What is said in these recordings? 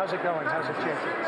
How's it going? How's it chanting?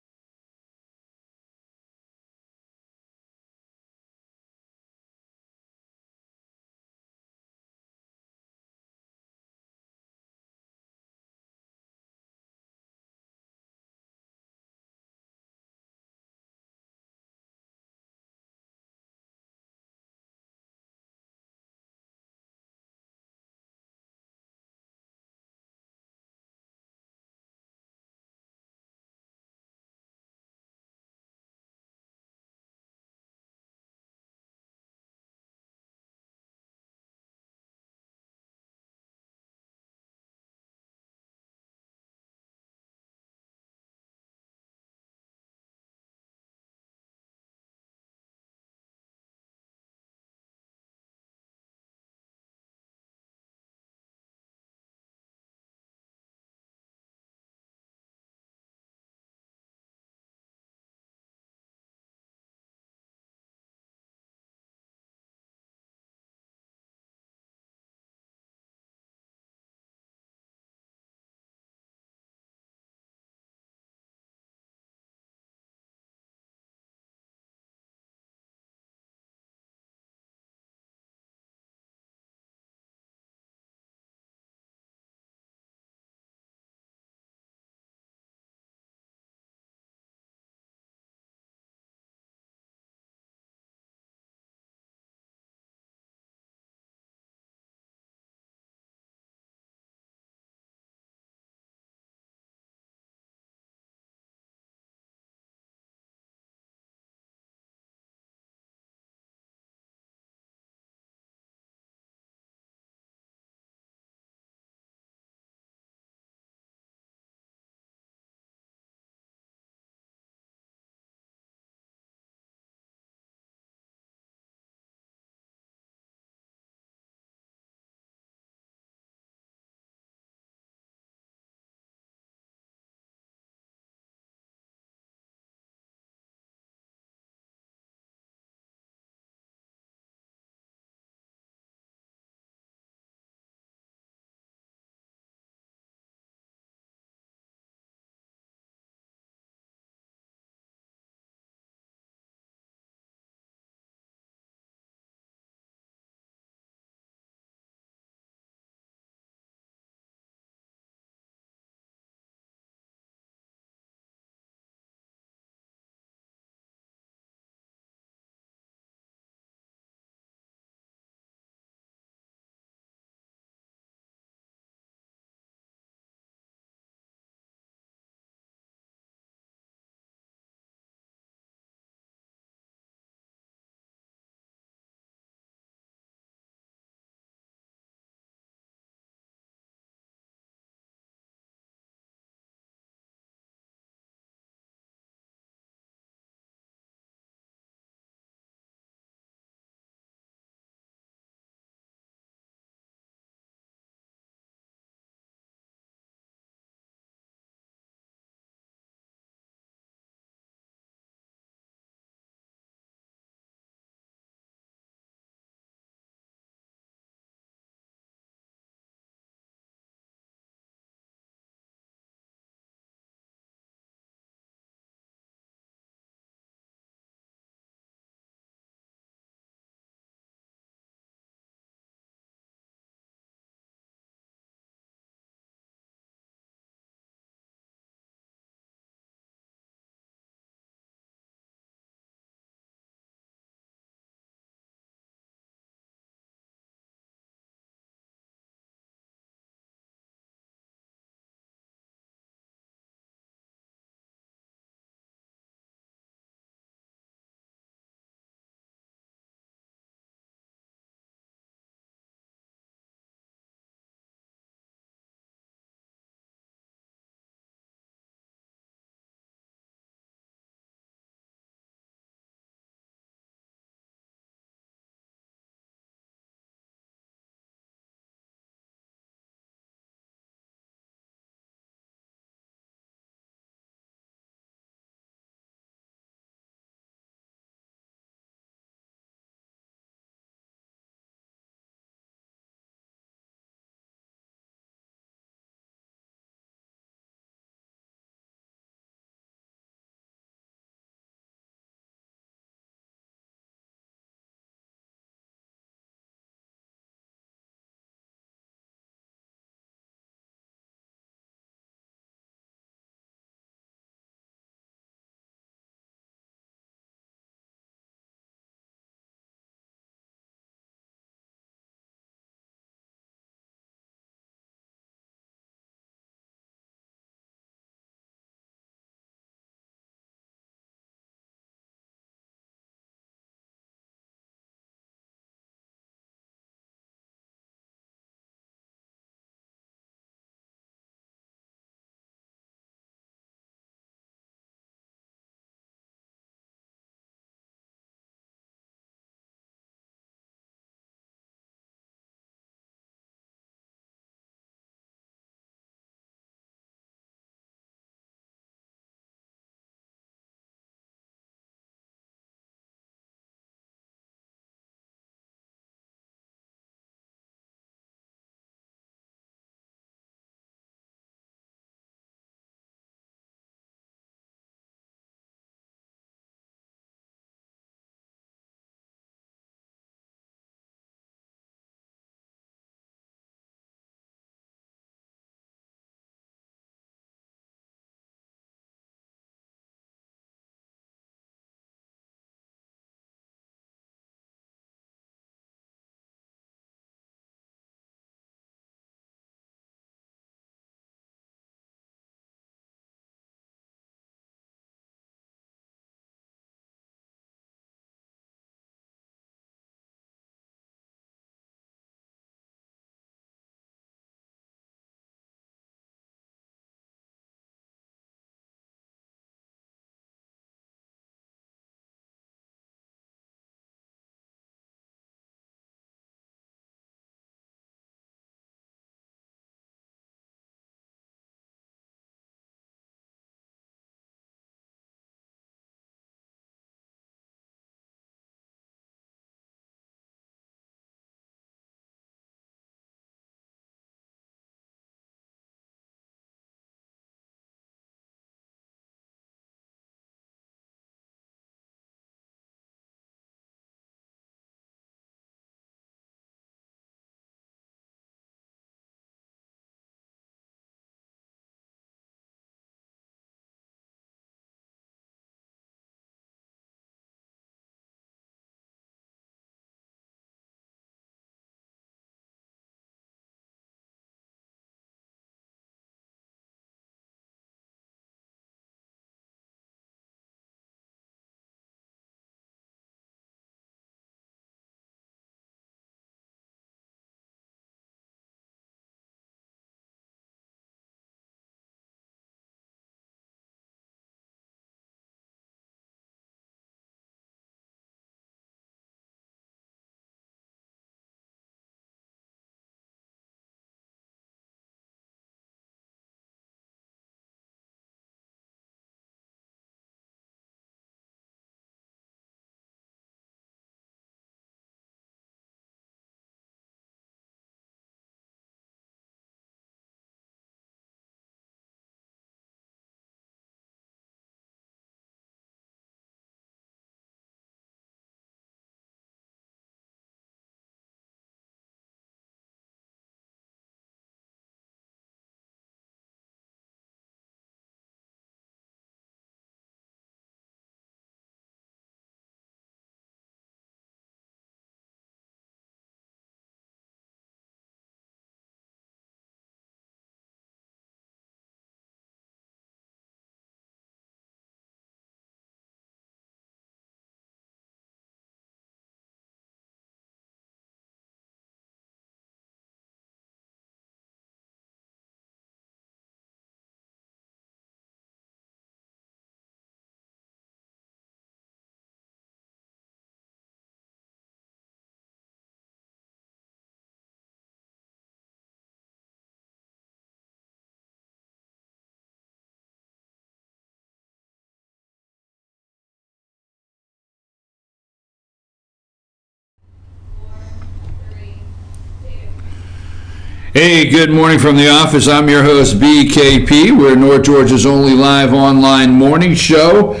Hey, good morning from the office. I'm your host, BKP. We're North Georgia's only live online morning show.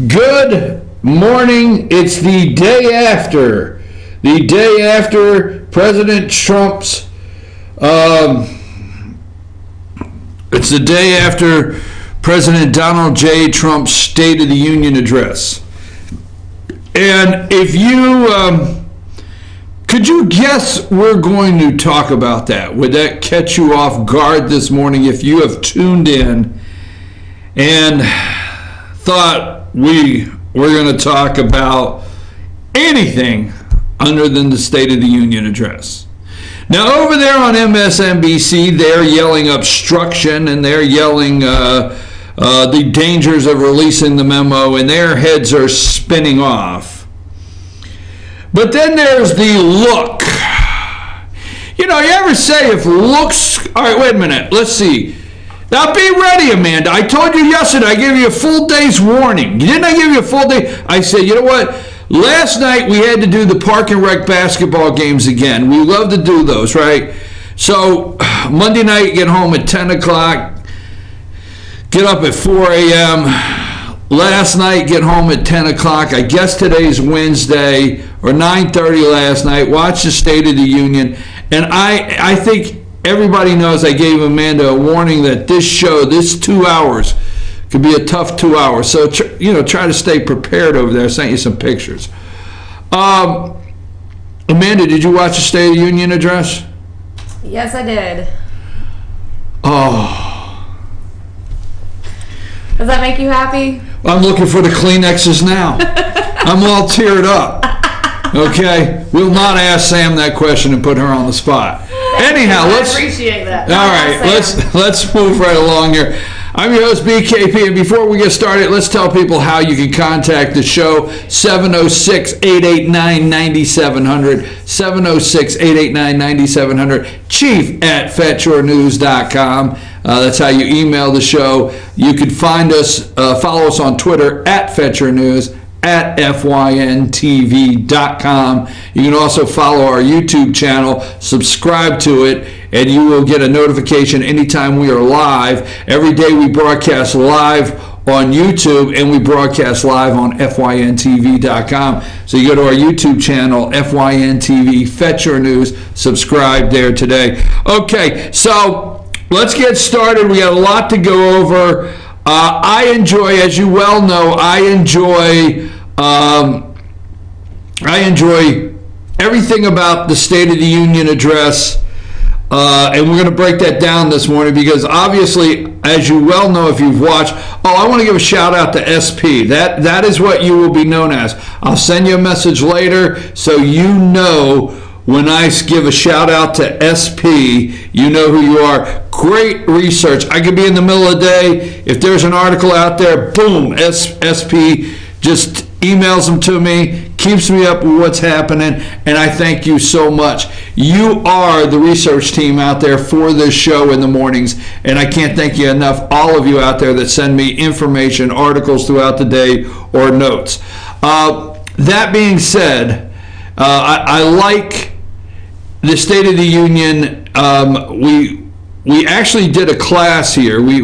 Good morning. It's the day after President Trump's, it's the day after President Donald J. Trump's State of the Union address. And if you, could you guess we're going to talk about that? Would that catch you off guard this morning if you have tuned in and thought we were going to talk about anything other than the State of the Union address? Now, over there on MSNBC, they're yelling obstruction and they're yelling the dangers of releasing the memo, and their heads are spinning off. But then there's the look. You know, you ever say if looks... All right, wait a minute. Let's see. Now, be ready, Amanda. I told you yesterday I gave you a full day's warning. Didn't I give you a full day? I said, you know what? Last night we had to do the Park and Rec basketball games again. We love to do those, right? So, Monday night, get home at 10 o'clock. Get up at 4 a.m., last night, get home at 10 o'clock. I guess today's Wednesday, or 9:30 last night. Watch the State of the Union. And I think everybody knows I gave Amanda a warning that this show, this 2 hours, could be a tough 2 hours. So, try to stay prepared over there. I sent you some pictures. Amanda, did you watch the State of the Union address? Yes, I did. Oh. Does that make you happy? I'm looking for the Kleenexes now. I'm all teared up. Okay? We'll not ask Sam that question and put her on the spot. Anyhow, I appreciate that. All right, let's move right along here. I'm your host, BKP, and before we get started, let's tell people how you can contact the show. 706-889-9700, 706-889-9700, chief@fetchyournews.com. That's how you email the show. You can find us, follow us on Twitter @FetchYourNews, @FYNTV.com. You can also follow our YouTube channel, subscribe to it, and you will get a notification anytime we are live. Every day we broadcast live on YouTube, and we broadcast live on FYNTV.com. So you go to our YouTube channel, FYNTV, Fetch Your News, subscribe there today. Okay, so let's get started. We got a lot to go over. I enjoy, as you well know, I enjoy everything about the State of the Union address, and we're going to break that down this morning because obviously, as you well know if you've watched, I want to give a shout out to SP. That is what you will be known as. I'll send you a message later so you know when I give a shout out to SP, you know who you are. Great research. I could be in the middle of the day. If there's an article out there, boom, SP just emails them to me, keeps me up with what's happening, and I thank you so much. You are the research team out there for this show in the mornings, and I can't thank you enough, all of you out there that send me information, articles throughout the day, or notes. That being said, I like the State of the Union. We actually did a class here. We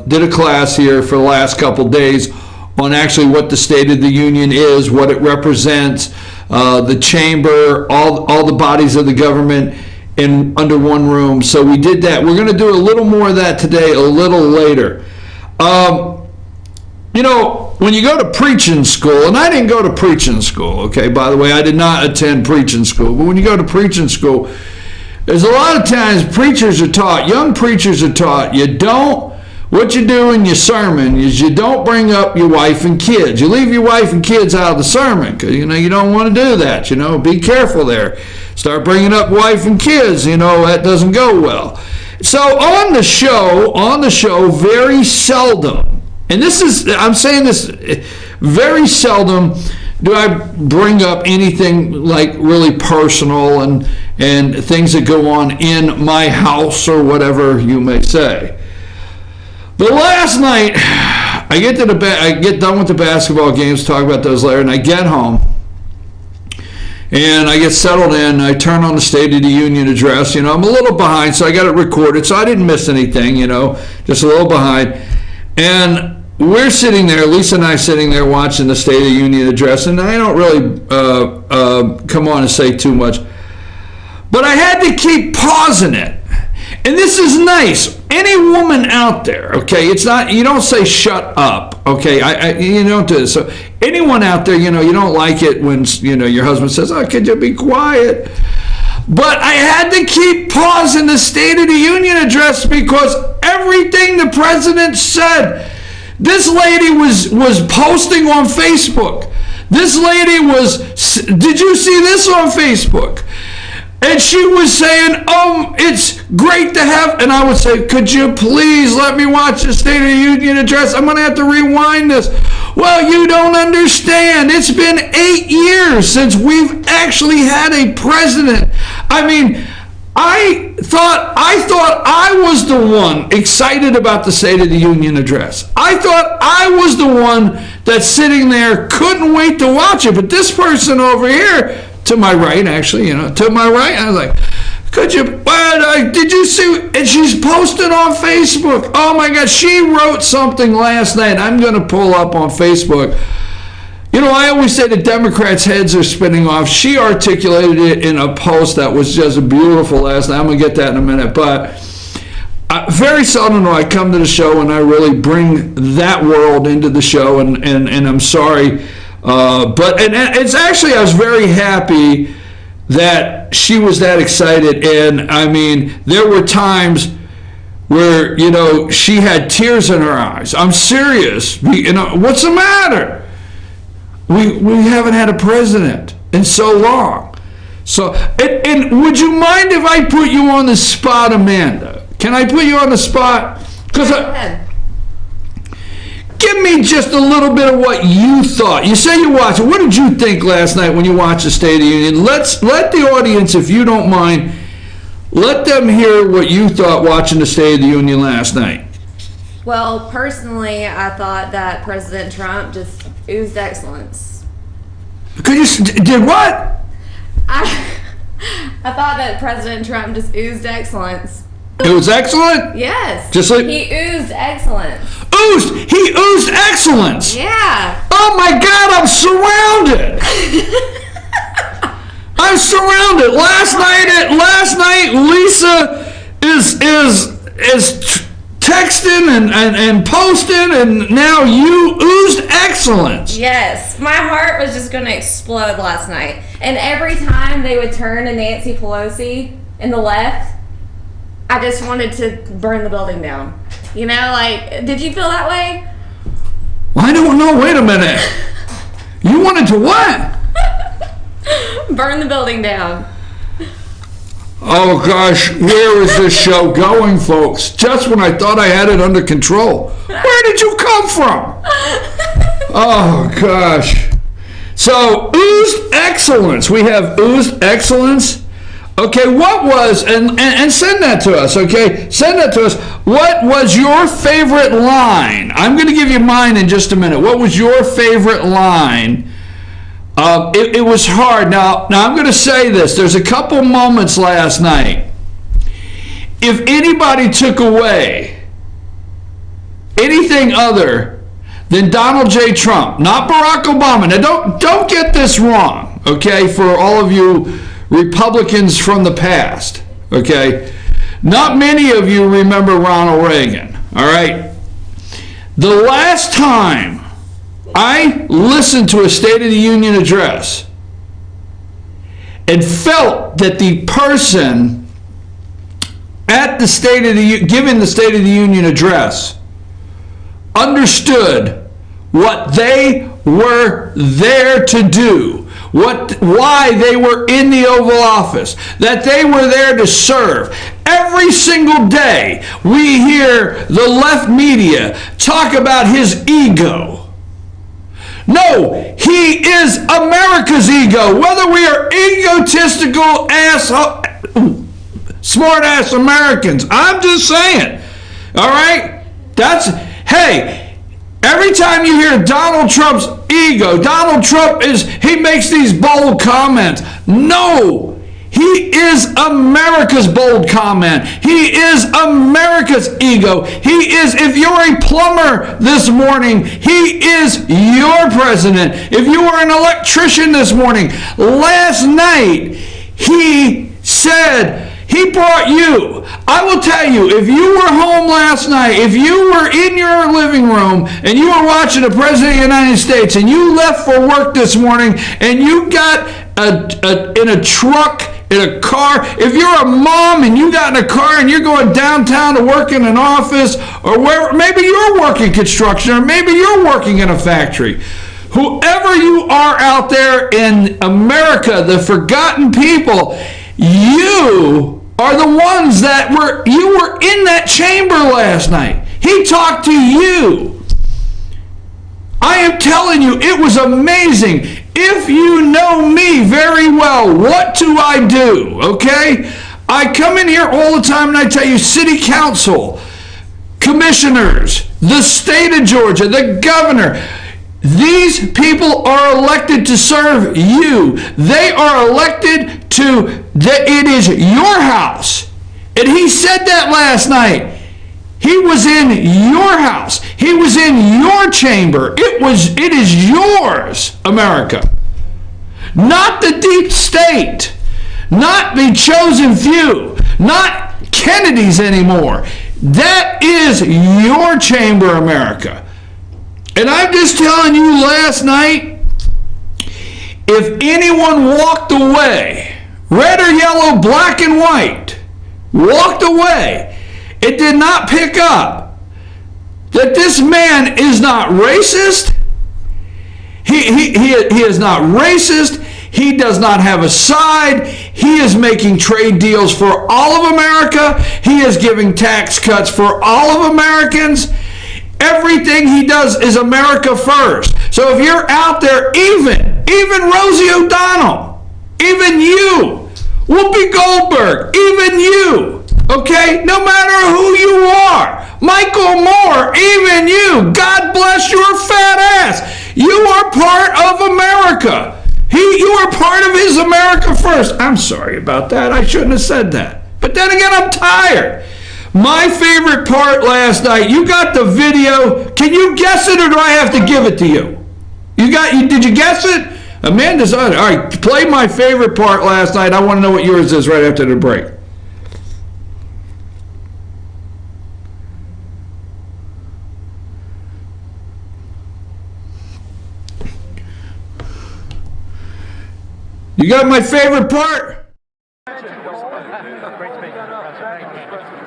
did a class here for the last couple days on actually what the State of the Union is, what it represents, the chamber, all the bodies of the government under one room. So we did that. We're going to do a little more of that today, a little later. When you go to preaching school, and I didn't go to preaching school, okay, by the way, I did not attend preaching school, but when you go to preaching school, there's a lot of times preachers are taught, young preachers are taught, what you do in your sermon is you don't bring up your wife and kids. You leave your wife and kids out of the sermon because, you don't want to do that, be careful there. Start bringing up wife and kids, that doesn't go well. So on the show, very seldom, and I'm saying this, very seldom do I bring up anything like really personal and things that go on in my house or whatever you may say. But last night, I get done with the basketball games, talk about those later, and I get home. and I get settled in. I turn on the State of the Union address. I'm a little behind, so I got it recorded, so I didn't miss anything, just a little behind. And we're sitting there, Lisa and I sitting there watching the State of the Union address, and I don't really come on and say too much. But I had to keep pausing it. And this is nice. Any woman out there, okay, it's not, you don't say shut up, okay, you don't do this. So anyone out there, you don't like it when, your husband says, oh, could you be quiet? But I had to keep pausing the State of the Union address because everything the president said, this lady was posting on Facebook. This lady did you see this on Facebook? And she was saying, it's great to have, and I would say, could you please let me watch the State of the Union address? I'm going to have to rewind this. Well, you don't understand. It's been 8 years since we've actually had a president. I mean, I thought I was the one excited about the State of the Union address. I thought I was the one that's sitting there, couldn't wait to watch it. But this person over here, to my right, actually, to my right, I was like, did you see? And she's posted on Facebook. Oh my God, she wrote something last night. I'm going to pull up on Facebook. I always say the Democrats' heads are spinning off. She articulated it in a post that was just beautiful last night. I'm going to get that in a minute. But very seldom do I come to the show and I really bring that world into the show, and I'm sorry. But it's actually, I was very happy that she was that excited. And I mean, there were times where, she had tears in her eyes. I'm serious. What's the matter? We haven't had a president in so long. So, and would you mind if I put you on the spot, Amanda? Can I put you on the spot? Because give me just a little bit of what you thought. You say you watched it. What did you think last night when you watched the State of the Union? Let the audience, if you don't mind, let them hear what you thought watching the State of the Union last night. Well, personally, I thought that President Trump just oozed excellence. Did what? I thought that President Trump just oozed excellence. It was excellent? Yes. Just like he oozed excellence. He oozed excellence. Yeah. Oh my God, I'm surrounded. I'm surrounded. Last night, Lisa is texting and posting, and now you oozed excellence. Yes, my heart was just going to explode last night. And every time they would turn to Nancy Pelosi in the left, I just wanted to burn the building down. Did you feel that way? I don't know. Wait a minute. You wanted to what? Burn the building down. Oh gosh, where is this show going, folks? Just when I thought I had it under control. Where did you come from? Oh gosh. So, oozed excellence. We have oozed excellence. Okay, what was, and send that to us, okay? Send that to us. What was your favorite line? I'm going to give you mine in just a minute. What was your favorite line? It was hard. Now I'm going to say this. There's a couple moments last night. If anybody took away anything other than Donald J. Trump, not Barack Obama. Now don't get this wrong, okay, for all of you Republicans from the past, okay? Not many of you remember Ronald Reagan, all right? The last time I listened to a State of the Union address and felt that the person at the giving the State of the Union address understood what they were there to do, why they were in the Oval Office, that they were there to serve. Every single day we hear the left media talk about his ego. No, he is America's ego. Whether we are egotistical smart-ass Americans, I'm just saying. All right? Hey, every time you hear Donald Trump's ego, Donald Trump he makes these bold comments. No, he is America's bold comment. He is America's ego. He is, if you're a plumber this morning, he is your president. If you were an electrician this morning, last night, he said, he brought you. I will tell you, if you were home last night, if you were in your living room and you were watching the President of the United States and you left for work this morning and you got in a truck, in a car, if you're a mom and you got in a car and you're going downtown to work in an office or where, maybe you're working construction or maybe you're working in a factory. Whoever you are out there in America, the forgotten people, you are the ones that you were in that chamber last night. He talked to you. I am telling you, it was amazing. If you know me very well, what do I do? Okay? I come in here all the time and I tell you, city council, commissioners, the state of Georgia, the governor, these people are elected to serve you. They are elected to, it is your house. And he said that last night. He was in your house. He was in your chamber. It is yours, America. Not the deep state. Not the chosen few. Not Kennedy's anymore. That is your chamber, America. And I'm just telling you last night, if anyone walked away, red or yellow, black and white, walked away, it did not pick up that this man is not racist. He is not racist. He does not have a side. He is making trade deals for all of America. He is giving tax cuts for all of Americans. Everything he does is America first. So if you're out there, even Rosie O'Donnell, even you, Whoopi Goldberg, even you, okay? No matter who you are, Michael Moore, even you, God bless your fat ass. You are part of America. You are part of his America first. I'm sorry about that. I shouldn't have said that. But then again, I'm tired. My favorite part last night, you got the video. Can you guess it or do I have to give it to you? Did you guess it? Amanda's on it. All right, play my favorite part last night. I want to know what yours is right after the break. You got my favorite part?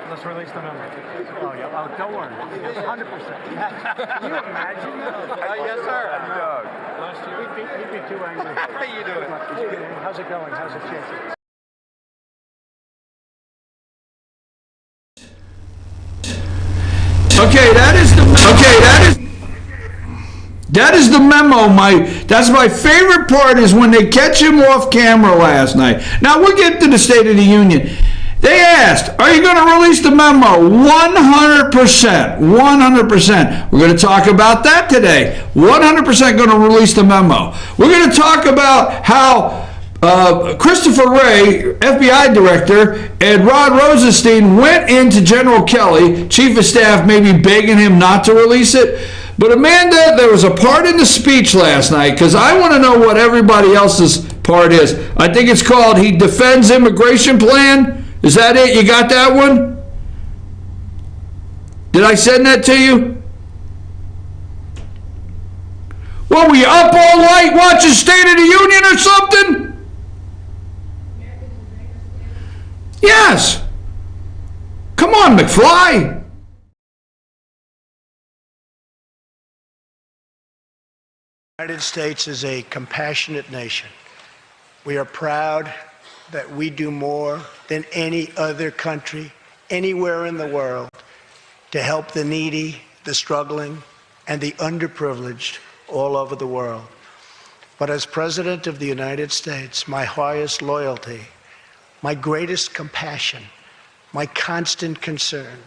Let's release the memo. Oh, yeah. Oh, don't worry. 100%. Can you imagine? Yes, sir. Doug. Last year, he'd be too angry. How you doing? How's it going? How's it changing? Okay, that is the memo. That's my favorite part is when they catch him off camera last night. Now we'll get to the State of the Union. They asked, are you going to release the memo? 100%. 100%. We're going to talk about that today. 100% going to release the memo. We're going to talk about how Christopher Wray, FBI director, and Rod Rosenstein went into General Kelly, chief of staff, maybe begging him not to release it. But Amanda, there was a part in the speech last night, because I want to know what everybody else's part is. I think it's called He Defends Immigration Plan. Is that it? You got that one? Did I send that to you? What, were you up all night watching State of the Union or something? Yes. Come on, McFly. The United States is a compassionate nation. We are proud that we do more than any other country anywhere in the world to help the needy, the struggling, and the underprivileged all over the world. But as President of the United States, my highest loyalty, my greatest compassion, my constant concern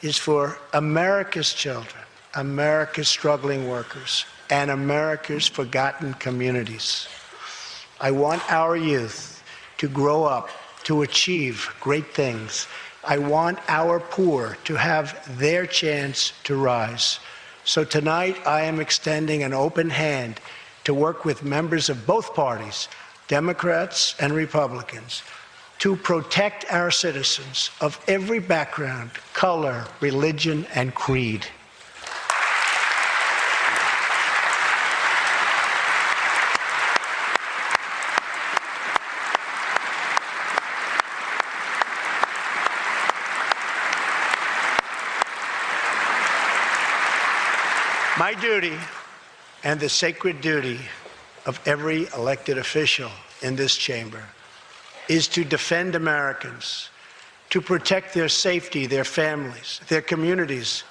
is for America's children, America's struggling workers, and America's forgotten communities. I want our youth to grow up to achieve great things. I want our poor to have their chance to rise. So tonight, I am extending an open hand to work with members of both parties, Democrats and Republicans, to protect our citizens of every background, color, religion, and creed. My duty, and the sacred duty of every elected official in this chamber, is to defend Americans, to protect their safety, their families, their communities,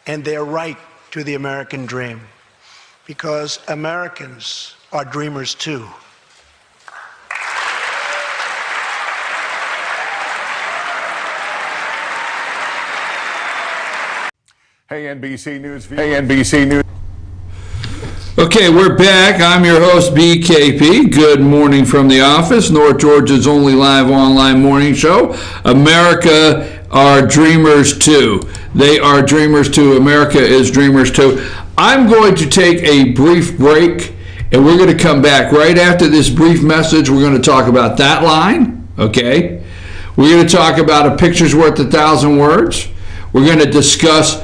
and their right to the American dream. Because Americans are dreamers too. Hey, NBC News. Hey, NBC News. Okay, we're back. I'm your host, BKP. Good morning from the office, North Georgia's only live online morning show. America are dreamers too. They are dreamers too. America is dreamers too. I'm going to take a brief break, and we're going to come back right after this brief message. We're going to talk about that line, okay? We're going to talk about a picture's worth 1,000 words. We're going to discuss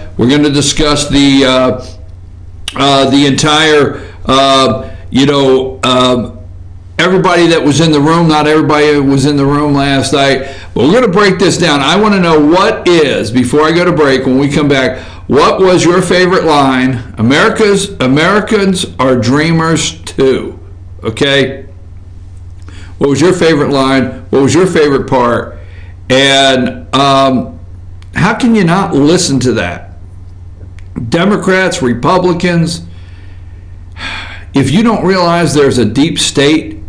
the entire, everybody that was in the room. Not everybody was in the room last night, but we're going to break this down. I want to know what is, before I go to break, when we come back, what was your favorite line? Americans are dreamers too, okay? What was your favorite line? What was your favorite part? And how can you not listen to that? Democrats, Republicans, if you don't realize there's a deep state,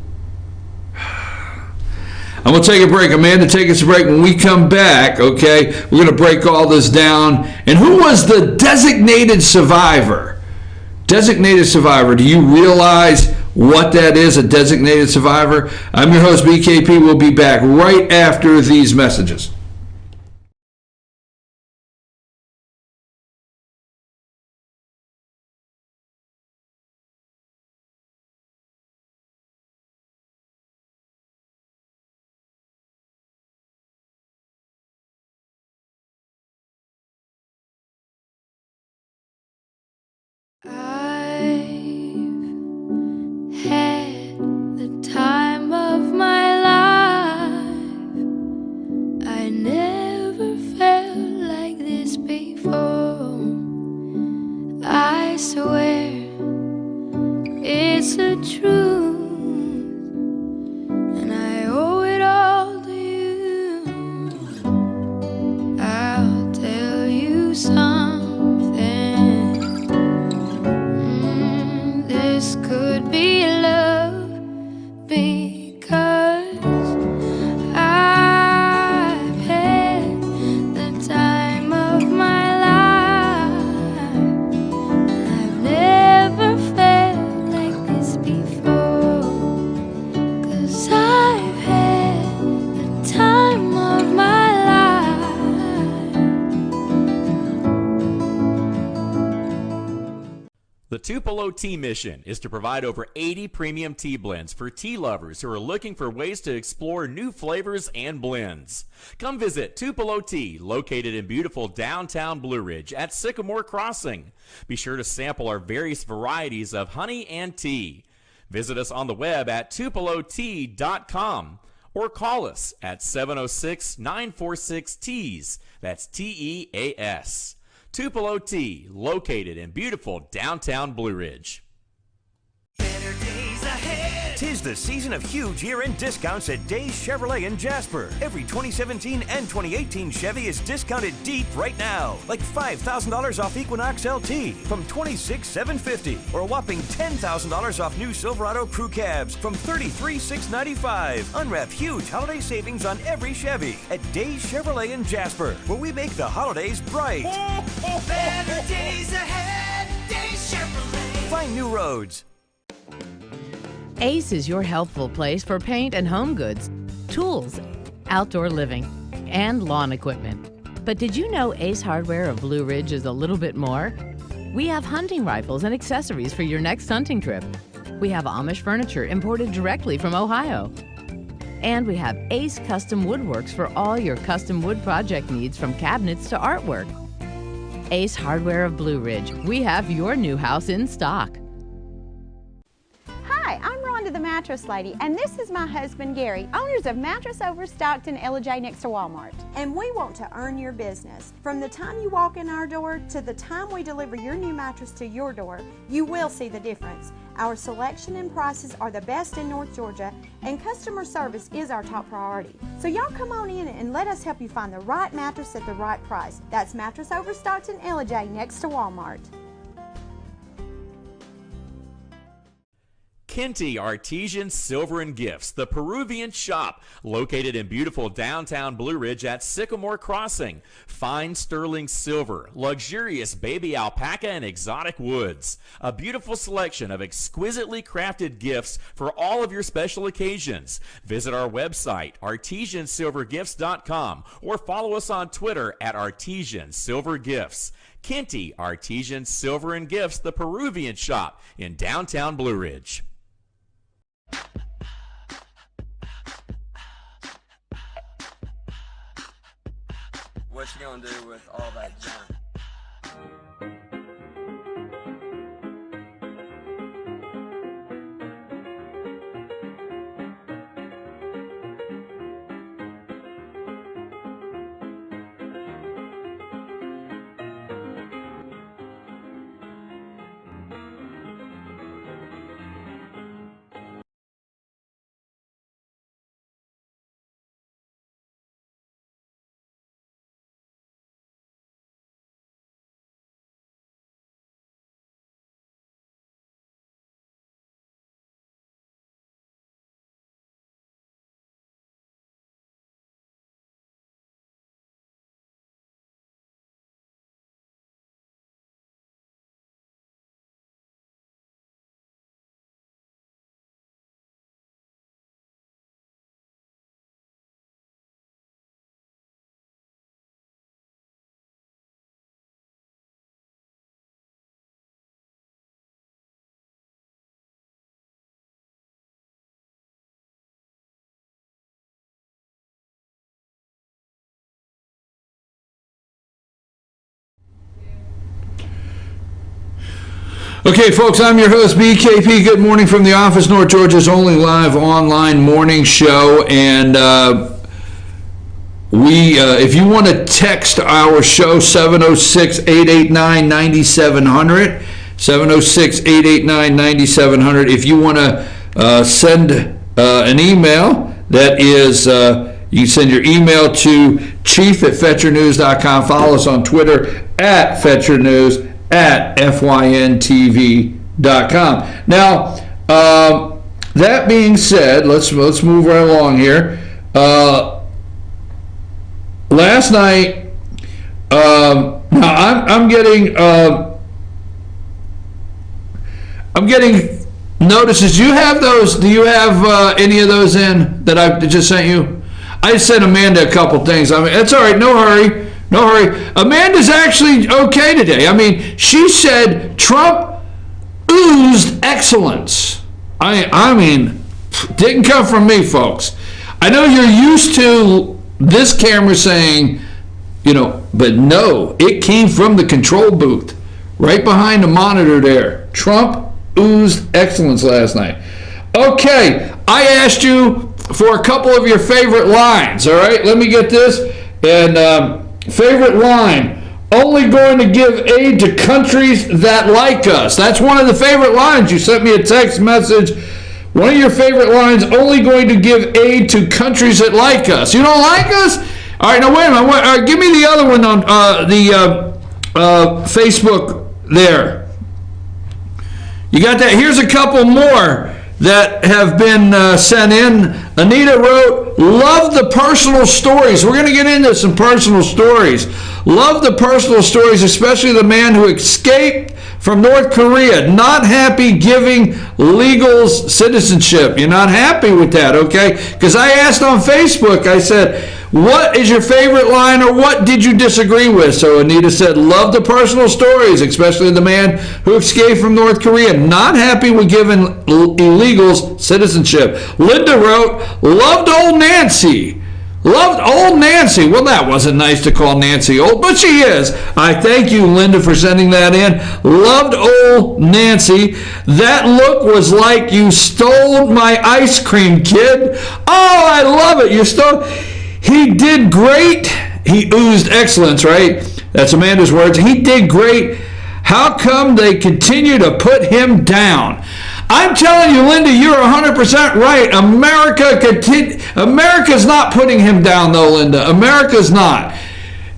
I'm going to take a break. Amanda, take us a break. When we come back, okay, we're going to break all this down. And who was the designated survivor? Designated survivor. Do you realize what that is, a designated survivor? I'm your host, BKP. We'll be back right after these messages. I've had the time of my life. I never felt like this before. I swear it's the truth, and I owe it all to you. I'll tell you something. This could be love, because I've had the time of my life. I've never felt like this before, 'cause I've had the time of my life. The Tupelo Tea mission is to provide over 80 premium tea blends for tea lovers who are looking for ways to explore new flavors and blends. Come visit Tupelo Tea, located in beautiful downtown Blue Ridge at Sycamore Crossing. Be sure to sample our various varieties of honey and tea. Visit us on the web at tupelotea.com or call us at 706-946-TEAS. That's TEAS. Tupelo Tea, located in beautiful downtown Blue Ridge. Better days ahead. 'Tis the season of huge year-end discounts at Days Chevrolet in Jasper. Every 2017 and 2018 Chevy is discounted deep right now. Like $5,000 off Equinox LT from $26,750, or a whopping $10,000 off new Silverado Crew Cabs from $33,695. Unwrap huge holiday savings on every Chevy at Days Chevrolet in Jasper, where we make the holidays bright. Better days ahead, Days Chevrolet. Find new roads. Ace is your helpful place for paint and home goods, tools, outdoor living, and lawn equipment. But did you know Ace Hardware of Blue Ridge is a little bit more? We have hunting rifles and accessories for your next hunting trip. We have Amish furniture imported directly from Ohio. And we have Ace Custom Woodworks for all your custom wood project needs, from cabinets to artwork. Ace Hardware of Blue Ridge. We have your new house in stock. Hi, I'm Rhonda the Mattress Lady, and this is my husband Gary, owners of Mattress Overstocked in Ella next to Walmart. And we want to earn your business. From the time you walk in our door to the time we deliver your new mattress to your door, you will see the difference. Our selection and prices are the best in North Georgia, and customer service is our top priority. So y'all come on in and let us help you find the right mattress at the right price. That's Mattress Overstocked in Ella next to Walmart. Kinty Artesian Silver and Gifts, the Peruvian shop, located in beautiful downtown Blue Ridge at Sycamore Crossing. Fine sterling silver, luxurious baby alpaca and exotic woods. A beautiful selection of exquisitely crafted gifts for all of your special occasions. Visit our website, artesiansilvergifts.com, or follow us on Twitter at artesiansilvergifts. Kinty Artesian Silver and Gifts, the Peruvian shop in downtown Blue Ridge. What you gonna do with all that junk? Okay, folks, I'm your host, BKP. Good morning from the office, North Georgia's only live online morning show. And if you want to text our show, 706-889-9700, 706-889-9700. If you want to send an email, that is, you can send your email to chief@fetchernews.com. Follow us on Twitter @FetcherNews. at fyntv.com. Now, that being said, let's move right along here. Last night, now I'm getting notices. Do you have those? Do you have any of those in that I just sent you? I sent Amanda a couple things. I mean, it's all right. No hurry. No hurry. Amanda's actually okay today. I mean, she said Trump oozed excellence. I mean, didn't come from me, folks. I know you're used to this camera saying, but no, it came from the control booth right behind the monitor there. Trump oozed excellence last night. Okay, I asked you for a couple of your favorite lines, all right? Let me get this. And favorite line, only going to give aid to countries that like us. That's one of the favorite lines. You sent me a text message. One of your favorite lines, only going to give aid to countries that like us. You don't like us? All right, now wait a minute. Give me the other one on the Facebook there. You got that? Here's a couple more that have been sent in. Anita wrote, love the personal stories. We're going to get into some personal stories. Love the personal stories, especially the man who escaped from North Korea. Not happy giving legals citizenship. You're not happy with that, okay? Because I asked on Facebook, I said, what is your favorite line or what did you disagree with? So Anita said, love the personal stories, especially the man who escaped from North Korea. Not happy with giving illegals citizenship. Linda wrote, loved old Nancy. Loved old Nancy. Well, that wasn't nice to call Nancy old, but she is. I thank you, Linda, for sending that in. Loved old Nancy. That look was like you stole my ice cream, kid. Oh, I love it. You stole... He did great. He oozed excellence, right? That's Amanda's words. He did great. How come they continue to put him down? I'm telling you, Linda, you're 100% right. America's not putting him down, though, Linda. America's not.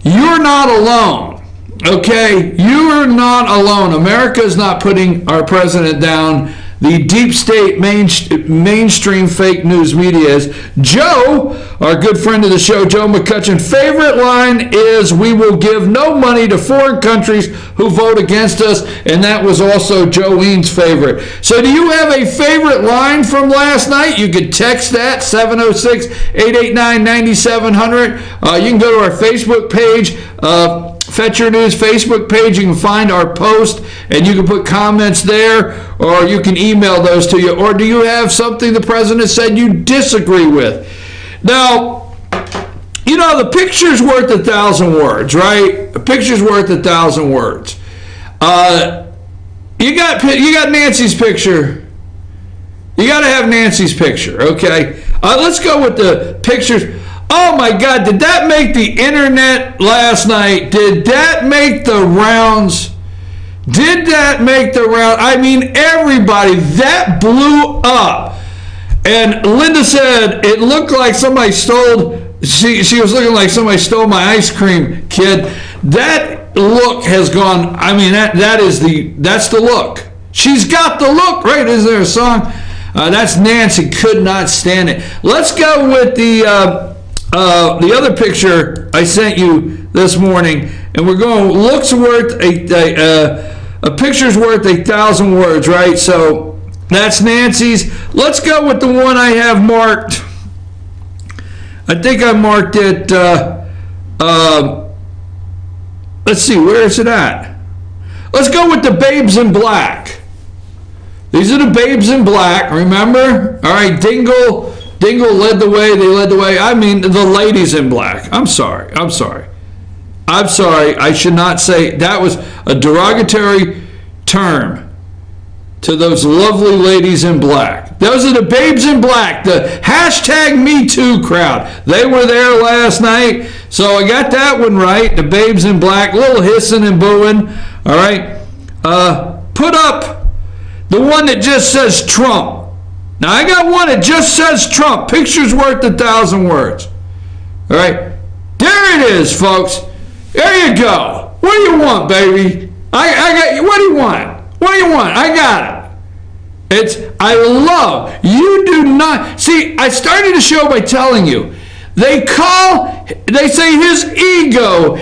You're not alone, okay? You're not alone. America's not putting our president down. The deep state mainstream fake news media is. Joe, our good friend of the show, Joe McCutcheon, favorite line is, we will give no money to foreign countries who vote against us, and that was also Jolene's favorite. So do you have a favorite line from last night? You could text that, 706-889-9700. You can go to our Facebook page, Fetch Your News Facebook page. You can find our post, and you can put comments there, or you can email those to you. Or do you have something the president said you disagree with? Now, you know, the picture's worth 1,000 words, right? A picture's worth 1,000 words. You got Nancy's picture. You got to have Nancy's picture, okay? Let's go with the pictures. Oh my God, did that make the internet last night? Did that make the rounds? Did that make the round? I mean, everybody, that blew up. And Linda said it looked like somebody stole, she was looking like somebody stole my ice cream, kid. That look has gone, I mean, that's the look. She's got the look, right? Is there a song? That's Nancy, could not stand it. Let's go with the other picture I sent you this morning, and we're going, looks worth a picture's worth 1,000 words, right? So that's Nancy's. Let's go with the one I have marked. I think I marked it, let's see, where is it at? Let's go with the Babes in Black. These are the Babes in Black, remember? All right, Dingle led the way, they led the way. I mean, the ladies in black. I'm sorry. I should not say, that was a derogatory term to those lovely ladies in black. Those are the Babes in Black, the hashtag Me Too crowd. They were there last night, so I got that one right. The Babes in Black, a little hissing and booing. All right. Put up the one that just says Trump. Now, I got one that just says Trump. Picture's worth 1,000 words. All right. There it is, folks. There you go. What do you want, baby? I got you. What do you want? What do you want? I got it. You do not. See, I started the show by telling you. They say his ego.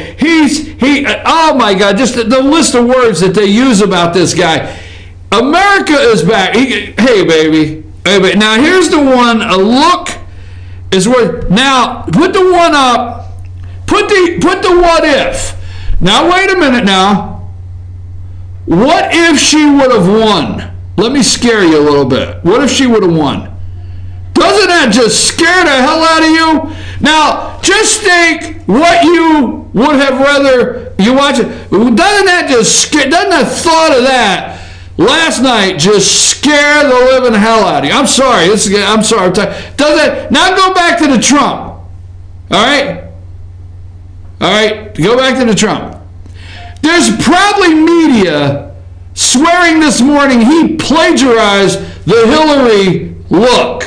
Oh my God, just the list of words that they use about this guy. America is back. Hey, baby. Now here's the one. A look is worth. Now put the one up. Put the what if. Now wait a minute. Now, what if she would have won? Let me scare you a little bit. What if she would have won? Doesn't that just scare the hell out of you? Now just think what you would have rather you watch it. Doesn't that just scare? Doesn't the thought of that last night just scare the living hell out of you? I'm sorry. I'm sorry. Does it? Now go back to the Trump. All right? Go back to the Trump. There's probably media swearing this morning he plagiarized the Hillary look.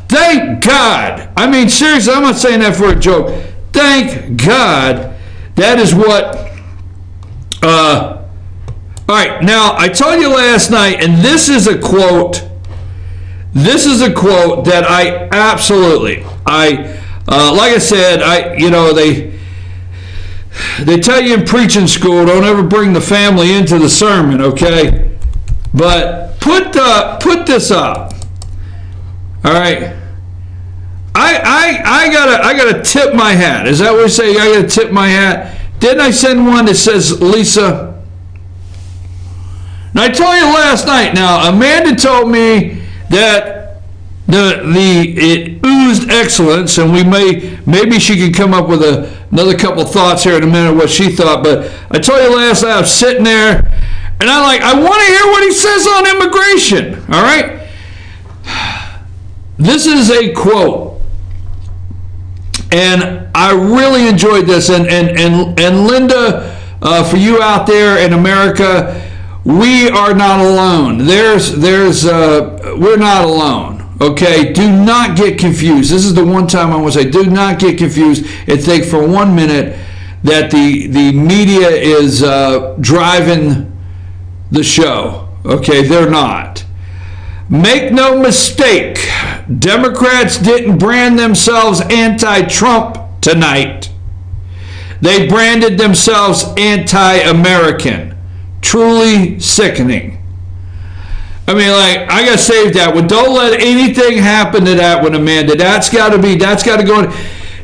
Thank God. I mean, seriously, I'm not saying that for a joke. Thank God. That is what... all right, now, I told you last night, and this is a quote. This is a quote that I absolutely... like I said, They tell you in preaching school, don't ever bring the family into the sermon, okay? But put this up. All right. I gotta tip my hat. Is that what we say? I gotta tip my hat. Didn't I send one that says Lisa? Now I told you last night. Now Amanda told me that it oozed excellence, and maybe she could come up with another couple thoughts here in a minute what she thought. But I told you last night I was sitting there, and I want to hear what he says on immigration. All right. This is a quote, and I really enjoyed this. And Linda, for you out there in America, we are not alone. We're not alone. Okay, do not get confused. This is the one time I want to say, do not get confused and think for 1 minute that the media is driving the show. Okay, they're not. Make no mistake, Democrats didn't brand themselves anti-Trump tonight. They branded themselves anti-American. Truly sickening. I mean, I gotta save that one. Don't let anything happen to that one, Amanda. That's gotta go.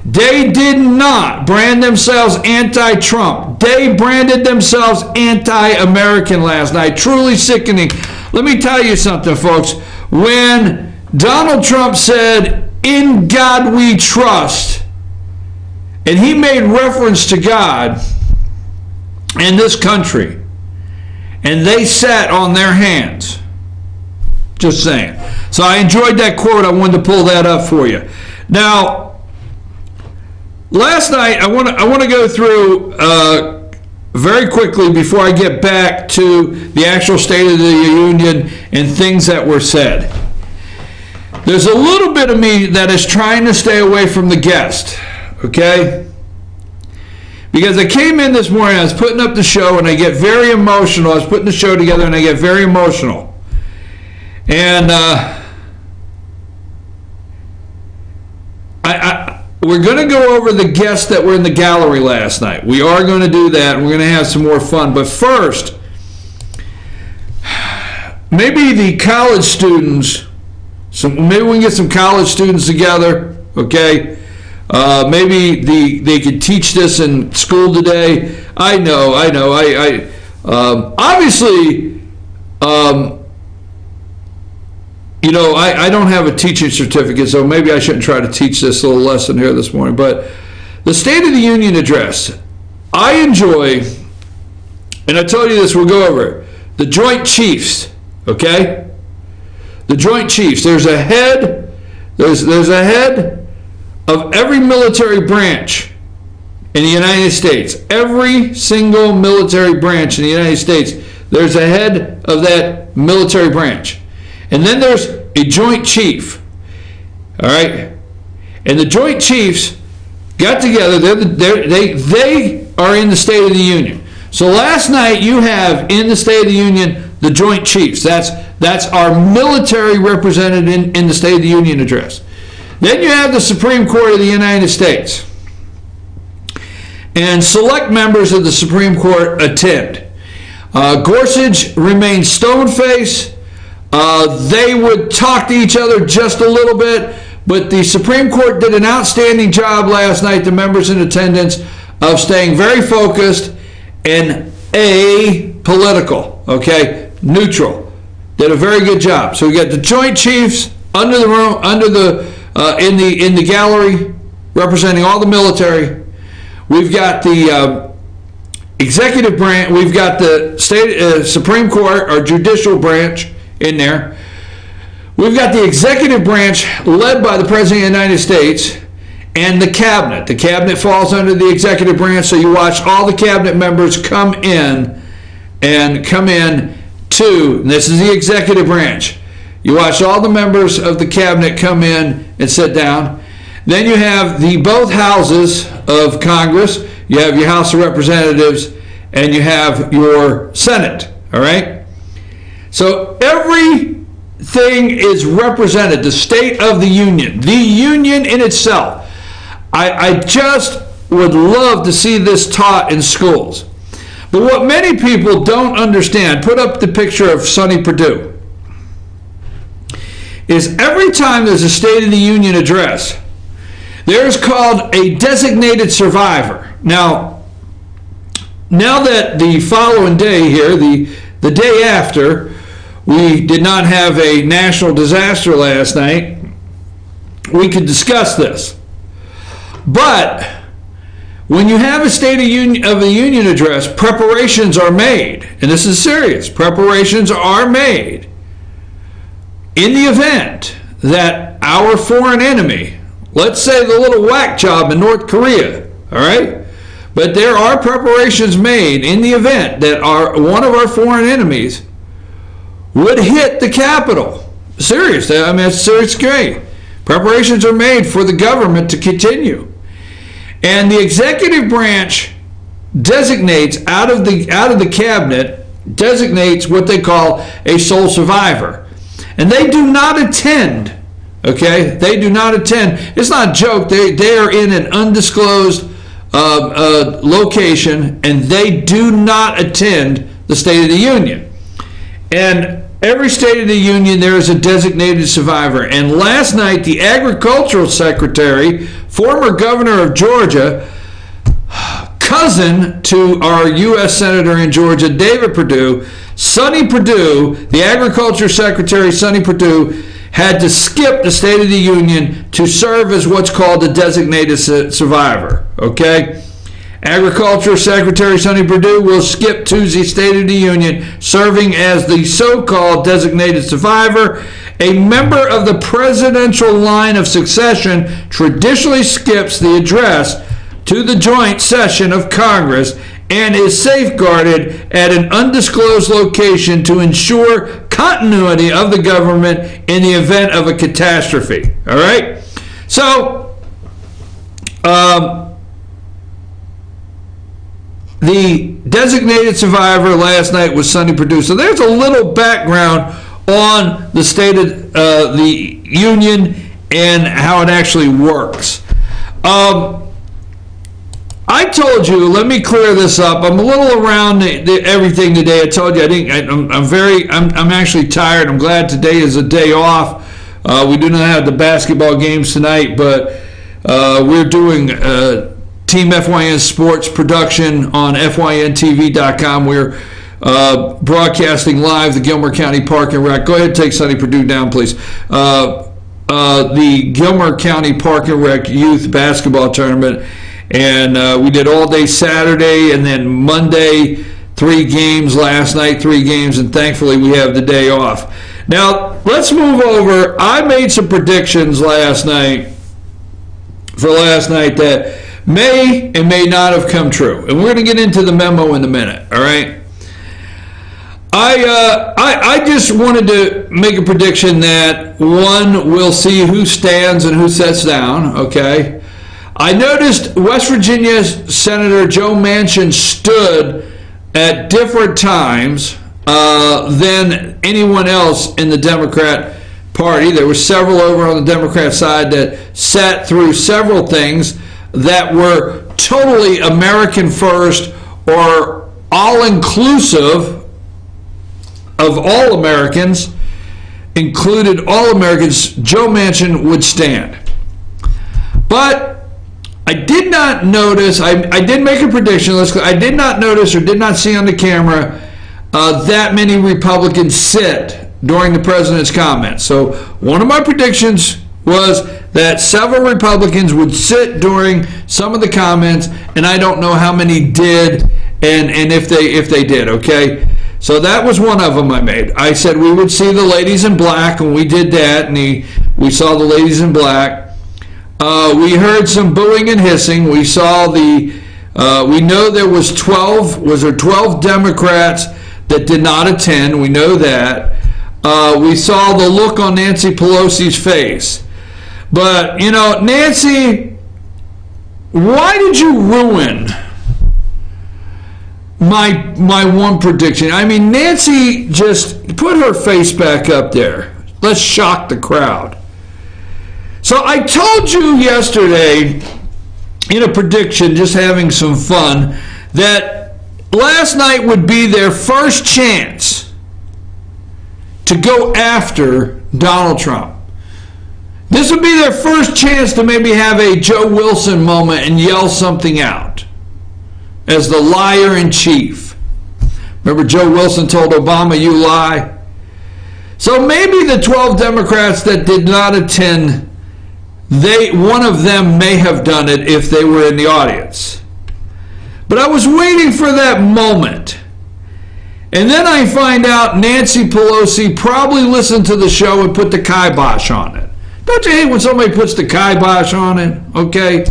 They did not brand themselves anti-Trump. They branded themselves anti-American last night. Truly sickening. Let me tell you something, folks. When Donald Trump said, "In God we trust," and he made reference to God and this country, and they sat on their hands. Just saying. So I enjoyed that quote. I wanted to pull that up for you. Now, last night I want to go through very quickly before I get back to the actual State of the Union and things that were said. There's a little bit of me that is trying to stay away from the guest, okay? Because I came in this morning, I was putting up the show, and I get very emotional. I was putting the show together, and I get very emotional. And we're going to go over the guests that were in the gallery last night. We are going to do that, and we're going to have some more fun. But first, maybe the college students, maybe we can get some college students together, okay? Maybe they could teach this in school today. I know. Obviously, I don't have a teaching certificate, so maybe I shouldn't try to teach this little lesson here this morning. But the State of the Union address, I enjoy, and I told you this, we'll go over it, the Joint Chiefs, okay? The Joint Chiefs. There's a head of every military branch in the United States. Every single military branch in the United States, there's a head of that military branch. And then there's a Joint Chief, all right? And the Joint Chiefs got together. They are in the State of the Union. So last night you have in the State of the Union the Joint Chiefs. That's our military represented in the State of the Union address. Then you have the Supreme Court of the United States. And select members of the Supreme Court attend. Gorsuch remains stone-faced. They would talk to each other just a little bit, but the Supreme Court did an outstanding job last night, the members in attendance, of staying very focused and apolitical, okay, neutral. Did a very good job. So we got the Joint Chiefs in the gallery representing all the military. We've got the executive branch. We've got the Supreme Court, or judicial branch, in there. We've got the executive branch led by the President of the United States and the cabinet. The cabinet falls under the executive branch, so you watch all the cabinet members come in to, and this is the executive branch. You watch all the members of the cabinet come in and sit down. Then you have both houses of Congress. You have your House of Representatives and you have your Senate, all right? So everything is represented, the State of the Union in itself. I just would love to see this taught in schools. But what many people don't understand, put up the picture of Sonny Perdue, is every time there's a State of the Union address, there's called a designated survivor. Now that the following day here, the day after, we did not have a national disaster last night, we could discuss this. But when you have a State of the Union address, preparations are made, and this is serious. Preparations are made in the event that our foreign enemy, let's say the little whack job in North Korea, all right? But there are preparations made in the event that one of our foreign enemies would hit the Capitol. Serious. I mean, it's serious. Great. Preparations are made for the government to continue. And the executive branch designates out of the cabinet, designates what they call a sole survivor. And they do not attend, okay? They do not attend. It's not a joke. They are in an undisclosed location, and they do not attend the State of the Union. And every State of the Union, there is a designated survivor. And last night, the Agricultural Secretary, former governor of Georgia, cousin to our U.S. Senator in Georgia, David Perdue, Sonny Perdue, the Agriculture Secretary, Sonny Perdue, had to skip the State of the Union to serve as what's called a designated survivor, okay? Agriculture Secretary Sonny Perdue will skip Tuesday's State of the Union, serving as the so-called designated survivor. A member of the presidential line of succession traditionally skips the address to the joint session of Congress and is safeguarded at an undisclosed location to ensure continuity of the government in the event of a catastrophe. All right? So, the designated survivor last night was Sonny Perdue. So there's a little background on the State of the Union and how it actually works. I told you, let me clear this up. I'm a little around everything today. I told you I'm actually tired. I'm glad today is a day off. We do not have the basketball games tonight, but we're doing Team FYN Sports production on FYNTV.com. We're broadcasting live the Gilmer County Park and Rec. Go ahead and take Sonny Perdue down, please. The Gilmer County Park and Rec Youth Basketball Tournament. And we did all day Saturday, and then Monday, 3 games. Last night, 3 games, and thankfully we have the day off. Now, let's move over. I made some predictions last night that may and may not have come true. And we're going to get into the memo in a minute, all right? I just wanted to make a prediction that, one, we'll see who stands and who sits down, okay? I noticed West Virginia Senator Joe Manchin stood at different times than anyone else in the Democrat Party. There were several over on the Democrat side that sat through several things that were totally American first or all-inclusive of all Americans, included all Americans. Joe Manchin would stand. But I did not notice, I did make a prediction, I did not notice or did not see on the camera that many Republicans sit during the president's comments. So one of my predictions was that several Republicans would sit during some of the comments, and I don't know how many did and if they did, okay? So that was one of them I made. I said we would see the ladies in black, and we did that, and we saw the ladies in black. We heard some booing and hissing. We saw we know there was 12 Democrats that did not attend. We know that. We saw the look on Nancy Pelosi's face. But, you know, Nancy, why did you ruin my one prediction? I mean, Nancy just put her face back up there. Let's shock the crowd. So I told you yesterday in a prediction, just having some fun, that last night would be their first chance to go after Donald Trump. This would be their first chance to maybe have a Joe Wilson moment and yell something out as the liar in chief. Remember, Joe Wilson told Obama, "You lie." So maybe the 12 Democrats that did not attend, one of them may have done it if they were in the audience. But I was waiting for that moment. And then I find out Nancy Pelosi probably listened to the show and put the kibosh on it. Don't you hate when somebody puts the kibosh on it? Okay?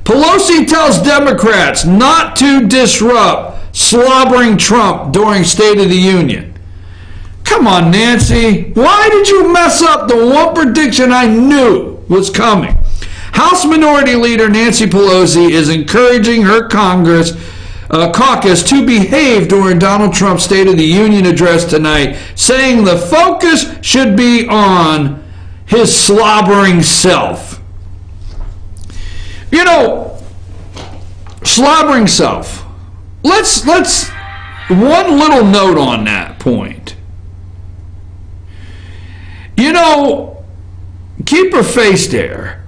Pelosi tells Democrats not to disrupt slobbering Trump during State of the Union. Come on, Nancy. Why did you mess up the one prediction I knew was coming? House Minority Leader Nancy Pelosi is encouraging her caucus to behave during Donald Trump's State of the Union address tonight, saying the focus should be on his slobbering self. You know, slobbering self. Let's one little note on that point. You know, keep her face there.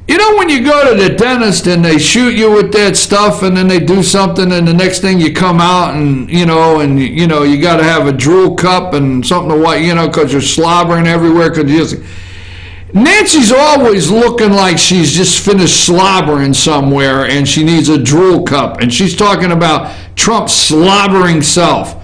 You know, when you go to the dentist and they shoot you with that stuff and then they do something and the next thing you come out and you got to have a drool cup and something to what, because you're slobbering everywhere. Nancy's always looking like she's just finished slobbering somewhere and she needs a drool cup. And she's talking about Trump's slobbering self.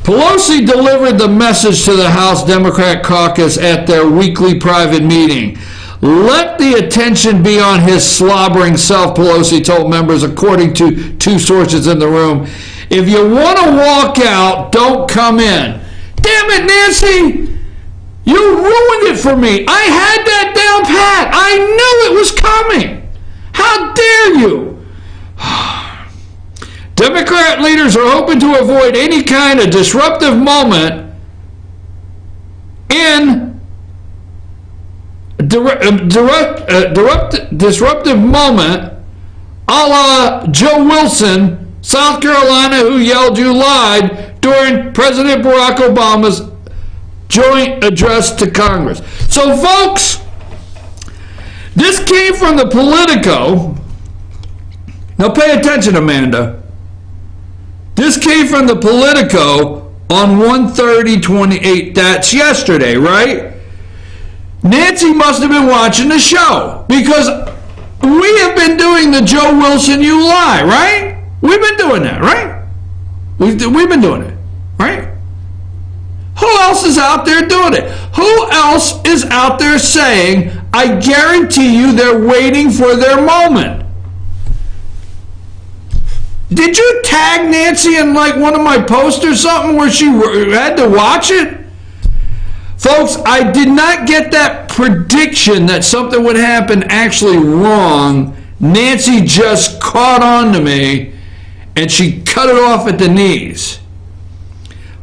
Pelosi delivered the message to the House Democrat caucus at their weekly private meeting. Let the attention be on his slobbering self, Pelosi told members, according to 2 sources in the room. If you want to walk out, don't come in. Damn it, Nancy! You ruined it for me. I had that down pat. I knew it was coming. How dare you? Democrat leaders are hoping to avoid any kind of disruptive moment disruptive moment a la Joe Wilson, South Carolina, who yelled "You lied" during President Barack Obama's joint address to Congress. So, folks, this came from the Politico. Now, pay attention, Amanda. This came from the Politico on 1/30/28. That's yesterday, right? Nancy must have been watching the show because we have been doing the Joe Wilson "You lie," right? We've been doing that, right? We've been doing it, right? Who else is out there doing it? Who else is out there saying, I guarantee you they're waiting for their moment? Did you tag Nancy in like one of my posts or something where she had to watch it? Folks, I did not get that prediction that something would happen actually wrong. Nancy just caught on to me and she cut it off at the knees.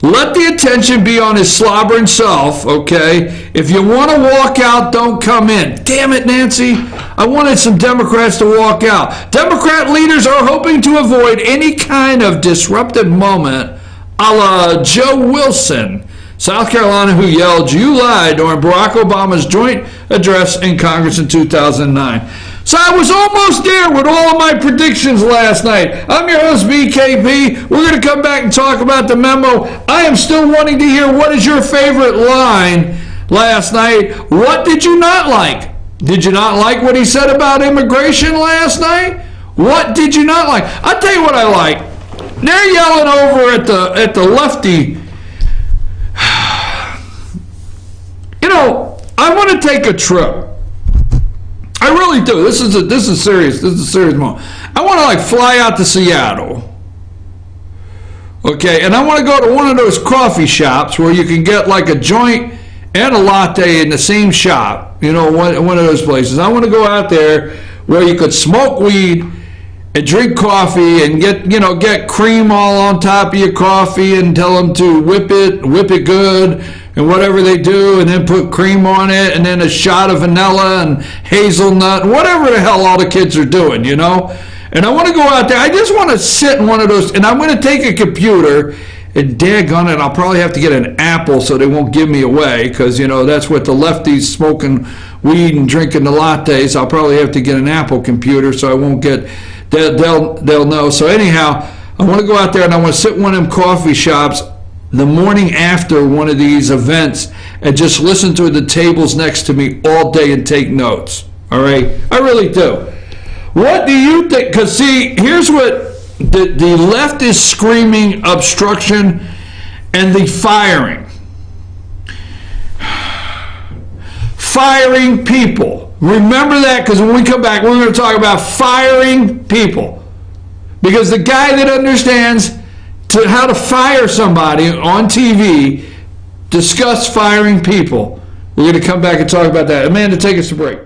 Let the attention be on his slobbering self, okay? If you want to walk out, don't come in. Damn it, Nancy. I wanted some Democrats to walk out. Democrat leaders are hoping to avoid any kind of disruptive moment a la Joe Wilson, South Carolina, who yelled "You lied" during Barack Obama's joint address in Congress in 2009. So I was almost there with all of my predictions last night. I'm your host, BKP. We're going to come back and talk about the memo. I am still wanting to hear what is your favorite line last night. What did you not like? Did you not like what he said about immigration last night? What did you not like? I'll tell you what I like. They're yelling over at the lefty. I want to take a trip. I really do. This is serious. This is a serious moment. I want to fly out to Seattle. Okay, and I want to go to one of those coffee shops where you can get a joint and a latte in the same shop. One of those places. I want to go out there where you could smoke weed and drink coffee and get cream all on top of your coffee and tell them to whip it good and whatever they do, and then put cream on it and then a shot of vanilla and hazelnut, whatever the hell all the kids are doing, And I want to go out there. I just want to sit in one of those, and I'm going to take a computer, and daggone it, I'll probably have to get an Apple so they won't give me away, because, that's what the lefties smoking weed and drinking the lattes. I'll probably have to get an Apple computer so I won't get, they'll know. So anyhow, I want to go out there and I want to sit in one of them coffee shops the morning after one of these events and just listen to the tables next to me all day and take notes. All right? I really do. What do you think? Because, see, here's what the left is screaming: obstruction and the firing. Firing people. Remember that, because when we come back, we're going to talk about firing people. Because the guy that understands how to fire somebody on TV discuss firing people. We're going to come back and talk about that. Amanda, take us a break.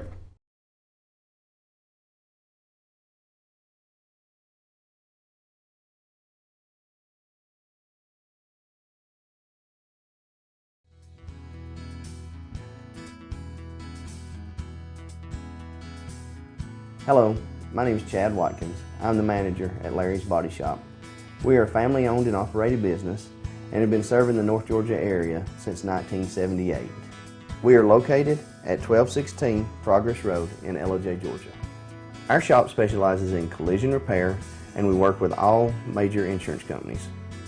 Hello, my name is Chad Watkins. I'm the manager at Larry's Body Shop. We are a family-owned and operated business and have been serving the North Georgia area since 1978. We are located at 1216 Progress Road in LOJ, Georgia. Our shop specializes in collision repair, and we work with all major insurance companies.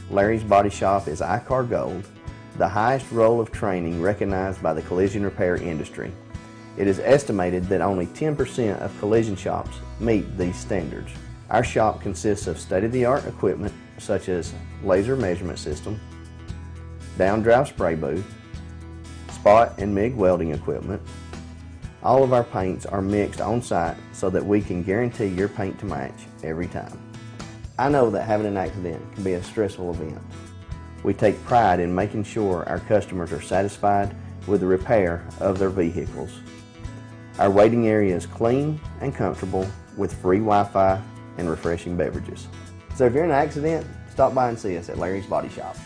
Larry's Body Shop is ICAR Gold, the highest role of training recognized by the collision repair industry. It is estimated that only 10% of collision shops meet these standards. Our shop consists of state-of-the-art equipment such as laser measurement system, down-drive spray booth, spot and MIG welding equipment. All of our paints are mixed on-site so that we can guarantee your paint to match every time. I know that having an accident can be a stressful event. We take pride in making sure our customers are satisfied with the repair of their vehicles. Our waiting area is clean and comfortable with free Wi-Fi and refreshing beverages. So if you're in an accident, stop by and see us at Larry's Body Shop.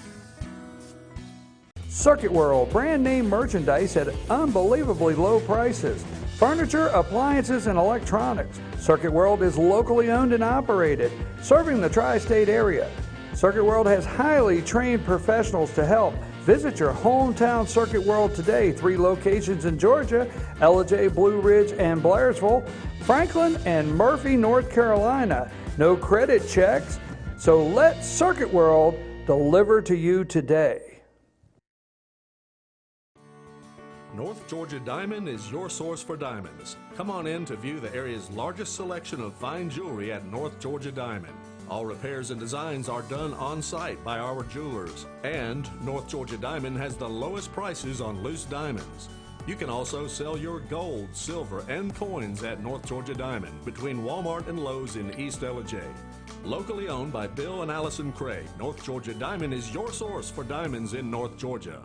Circuit World, brand name merchandise at unbelievably low prices. Furniture, appliances, and electronics. Circuit World is locally owned and operated, serving the tri-state area. Circuit World has highly trained professionals to help. Visit your hometown Circuit World today. 3 locations in Georgia: LJ, Blue Ridge, and Blairsville, Franklin, and Murphy, North Carolina. No credit checks, so let Circuit World deliver to you today. North Georgia Diamond is your source for diamonds. Come on in to view the area's largest selection of fine jewelry at North Georgia Diamond. All repairs and designs are done on-site by our jewelers. And North Georgia Diamond has the lowest prices on loose diamonds. You can also sell your gold, silver, and coins at North Georgia Diamond between Walmart and Lowe's in East LJ. Locally owned by Bill and Allison Craig, North Georgia Diamond is your source for diamonds in North Georgia.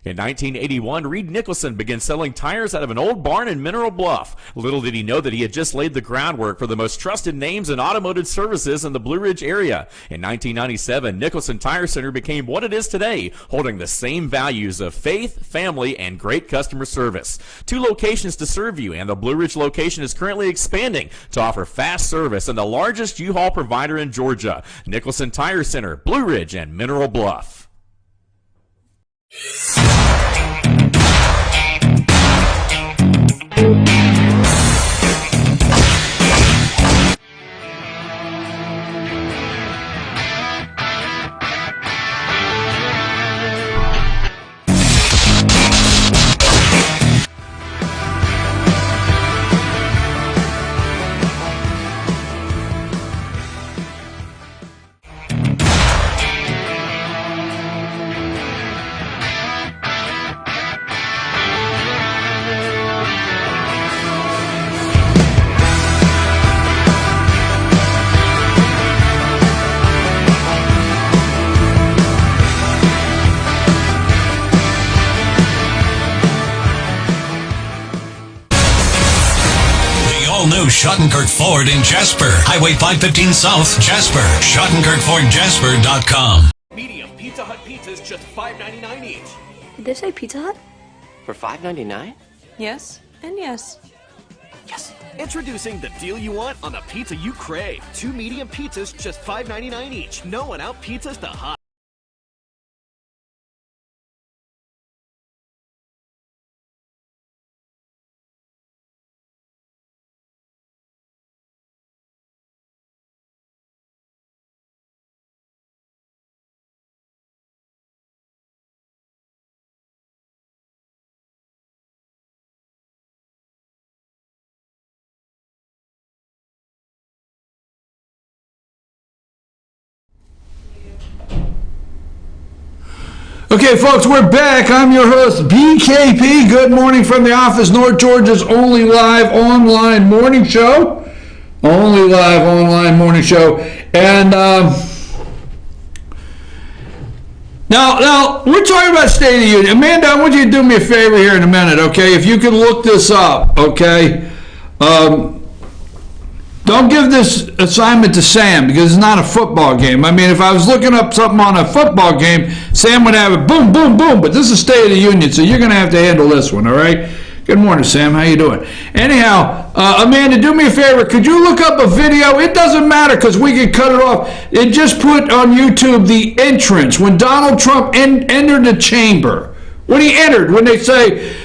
In 1981, Reed Nicholson began selling tires out of an old barn in Mineral Bluff. Little did he know that he had just laid the groundwork for the most trusted names in automotive services in the Blue Ridge area. In 1997, Nicholson Tire Center became what it is today, holding the same values of faith, family, and great customer service. 2 locations to serve you, and the Blue Ridge location is currently expanding to offer fast service and the largest U-Haul provider in Georgia. Nicholson Tire Center, Blue Ridge, and Mineral Bluff. Schottenkirk Ford in Jasper. Highway 515 South, Jasper. SchottenkirkFordJasper.com. Medium Pizza Hut pizzas, just $5.99 each. Did they say Pizza Hut? For $5.99? Yes, and yes. Yes. Introducing the deal you want on the pizza you crave. 2 medium pizzas, just $5.99 each. No one out pizzas the hot. Okay, folks, we're back. I'm your host, BKP. Good morning from the office, North Georgia's only live online morning show. Only live online morning show. And now we're talking about State of the Union. Amanda, I want you to do me a favor here in a minute, okay? If you can look this up, okay? Don't give this assignment to Sam because it's not a football game. I mean, if I was looking up something on a football game, Sam would have it boom, boom, boom. But this is State of the Union, so you're going to have to handle this one, all right? Good morning, Sam. How you doing? Anyhow, Amanda, do me a favor. Could you look up a video? It doesn't matter because we can cut it off. It just put on YouTube the entrance when Donald Trump entered the chamber. When he entered, when they say,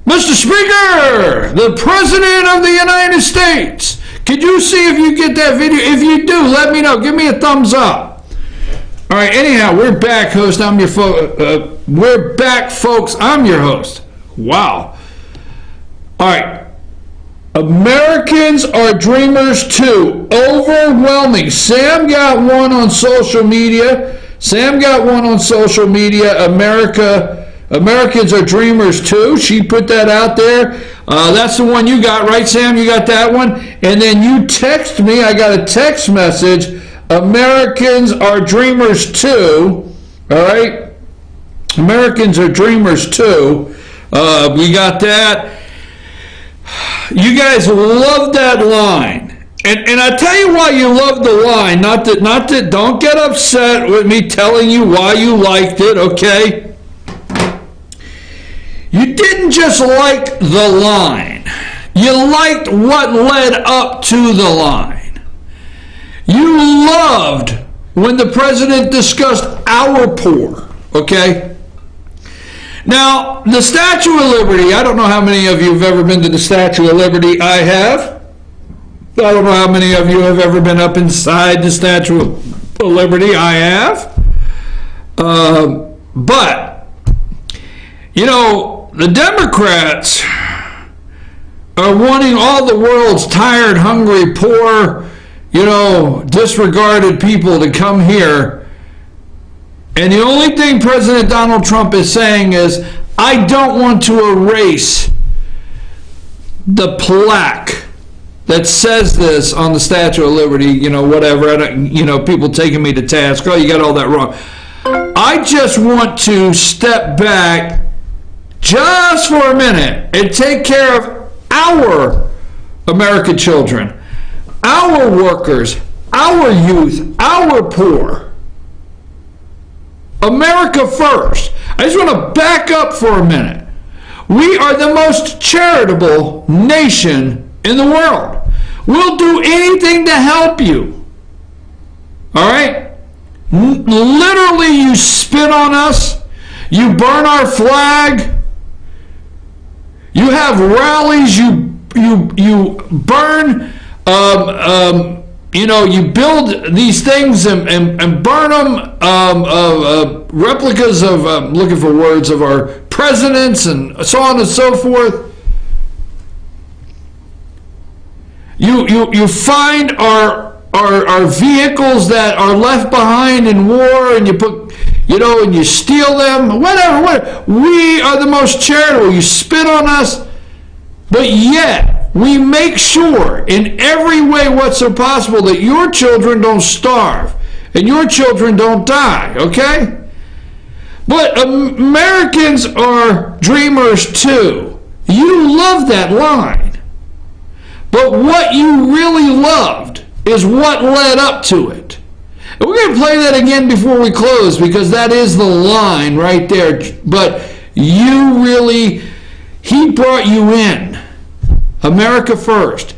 Mr. Speaker, the President of the United States. Could you see if you get that video? If you do, let me know. Give me a thumbs up. All right, anyhow, we're back, host. We're back, folks. I'm your host. Wow. All right. Americans are dreamers too. Overwhelming. Sam got one on social media. Americans are dreamers too. She put that out there. That's the one you got, right, Sam? You got that one? And then you text me. I got a text message. Americans are dreamers too. All right? Americans are dreamers too. We got that. You guys love that line. And I tell you why you love the line. Not that. Don't get upset with me telling you why you liked it, okay? You didn't just like the line. You liked what led up to the line. You loved when the president discussed our poor, okay? Now, the Statue of Liberty, I don't know how many of you have ever been to the Statue of Liberty. I have. I don't know how many of you have ever been up inside the Statue of Liberty. I have. But, you know, the Democrats are wanting all the world's tired, hungry, poor, disregarded people to come here. And the only thing President Donald Trump is saying is, I don't want to erase the plaque that says this on the Statue of Liberty, whatever. People taking me to task. Oh, you got all that wrong. I just want to step back just for a minute and take care of our American children, our workers, our youth, our poor. America first. I just want to back up for a minute. We are the most charitable nation in the world. We'll do anything to help you. All right? Literally, you spit on us. You burn our flag. You have rallies. You burn. You build these things and burn them. Replicas of looking for words of our presidents and so on and so forth. You find our vehicles that are left behind in war, and you put, and you steal them, whatever. We are the most charitable. You spit on us, but yet we make sure in every way whatsoever possible that your children don't starve and your children don't die, okay? But Americans are dreamers too. You love that line. But what you really loved is what led up to it. And we're going to play that again before we close, because that is the line right there. But you really, he brought you in. America first.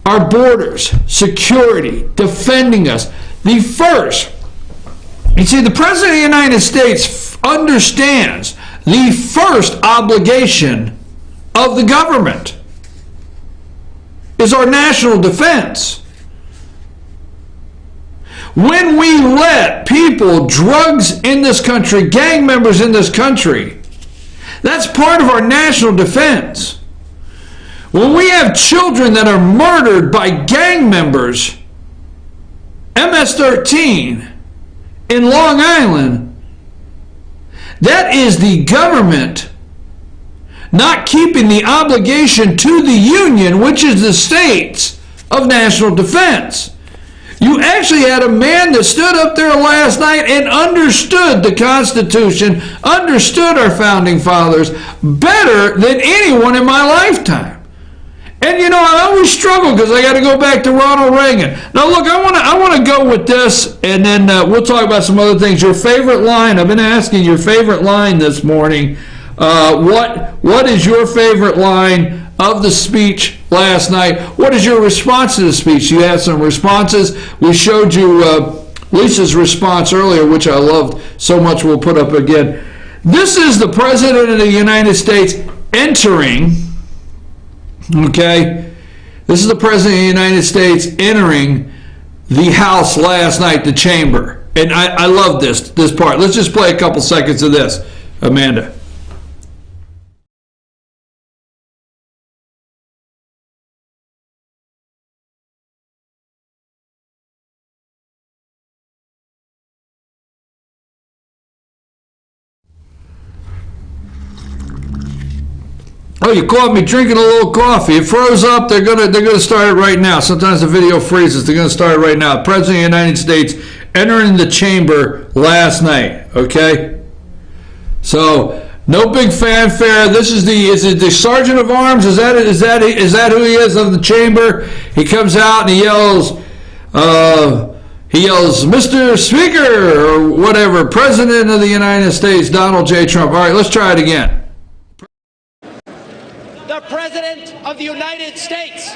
Our borders, security, defending us. The first. You see, the President of the United States understands the first obligation of the government is our national defense. When we let people, drugs in this country, gang members in this country, that's part of our national defense. When we have children that are murdered by gang members, MS-13 in Long Island, that is the government not keeping the obligation to the Union, which is the states, of national defense. You actually had a man that stood up there last night and understood the Constitution, understood our founding fathers better than anyone in my lifetime. And you know, I always struggle because I got to go back to Ronald Reagan. Now look, I want to go with this, and then we'll talk about some other things. Your favorite line? I've been asking your favorite line this morning. What is your favorite line of the speech last night? What is your response to the speech? You had some responses. We showed you Lisa's response earlier, which I loved so much. We'll put up again. This is the President of the United States entering. Okay, this is the President of the United States entering the House last night, the chamber. And I love this part. Let's just play a couple seconds of this, Amanda. Oh, you caught me drinking a little coffee. It froze up. They're gonna start it right now. Sometimes the video freezes. They're gonna start it right now. The President of the United States entering the chamber last night. Okay, so no big fanfare. This is the Sergeant of Arms. Is that who he is of the chamber? He comes out and he yells, "Mr. Speaker," or whatever. President of the United States, Donald J. Trump. All right, let's try it again. The President of the United States.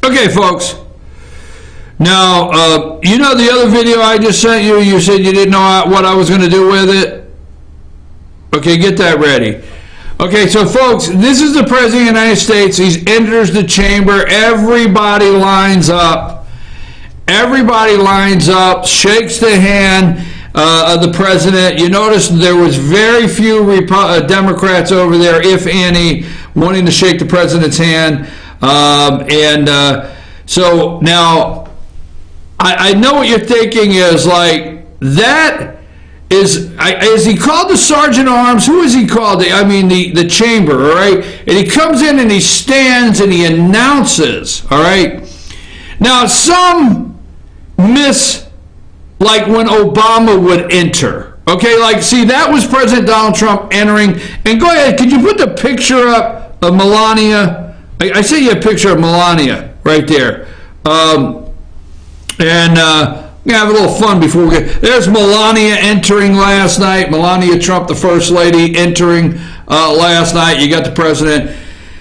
Okay, folks. Now, you know the other video I just sent you? You said you didn't know what I was going to do with it? Okay, get that ready. Okay, so folks, this is the President of the United States. He enters the chamber. Everybody lines up. Everybody lines up, shakes the hand of the President. You notice there was very few Democrats over there, if any, wanting to shake the President's hand. So now, I know what you're thinking is like, that is he called the Sergeant at Arms? Who is he called? The chamber, all right? And he comes in and he stands and he announces, all right? Now, some miss, like when Obama would enter, okay? Like, see, that was President Donald Trump entering. And go ahead, could you put the picture up of Melania? I see you a picture of Melania right there. We're going to have a little fun before we get... There's Melania entering last night. Melania Trump, the First Lady, entering last night. You got the President.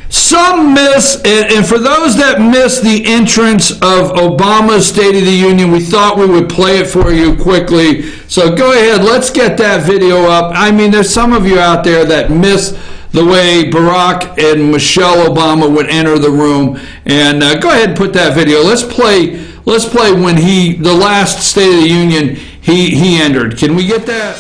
Some miss, and for those that missed the entrance of Obama's State of the Union, we thought we would play it for you quickly. So go ahead, let's get that video up. I mean, there's some of you out there that missed the way Barack and Michelle Obama would enter the room. And go ahead and put that video. Let's play when the last State of the Union, he entered. Can we get that?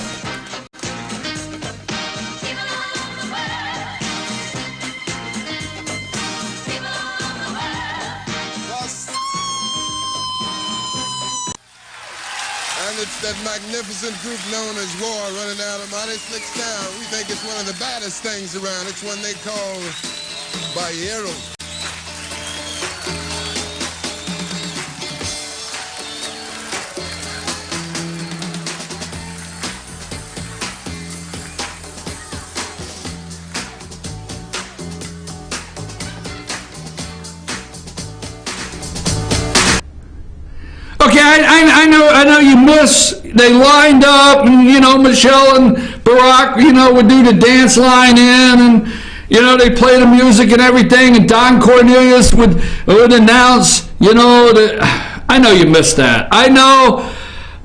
And it's that magnificent group known as War running down a mighty slick sound. We think it's one of the baddest things around. It's one they call Bayero. Okay, I know you miss. They lined up, and Michelle and Barack, would do the dance line in, and they play the music and everything, and Don Cornelius would announce. I know you missed that. I know,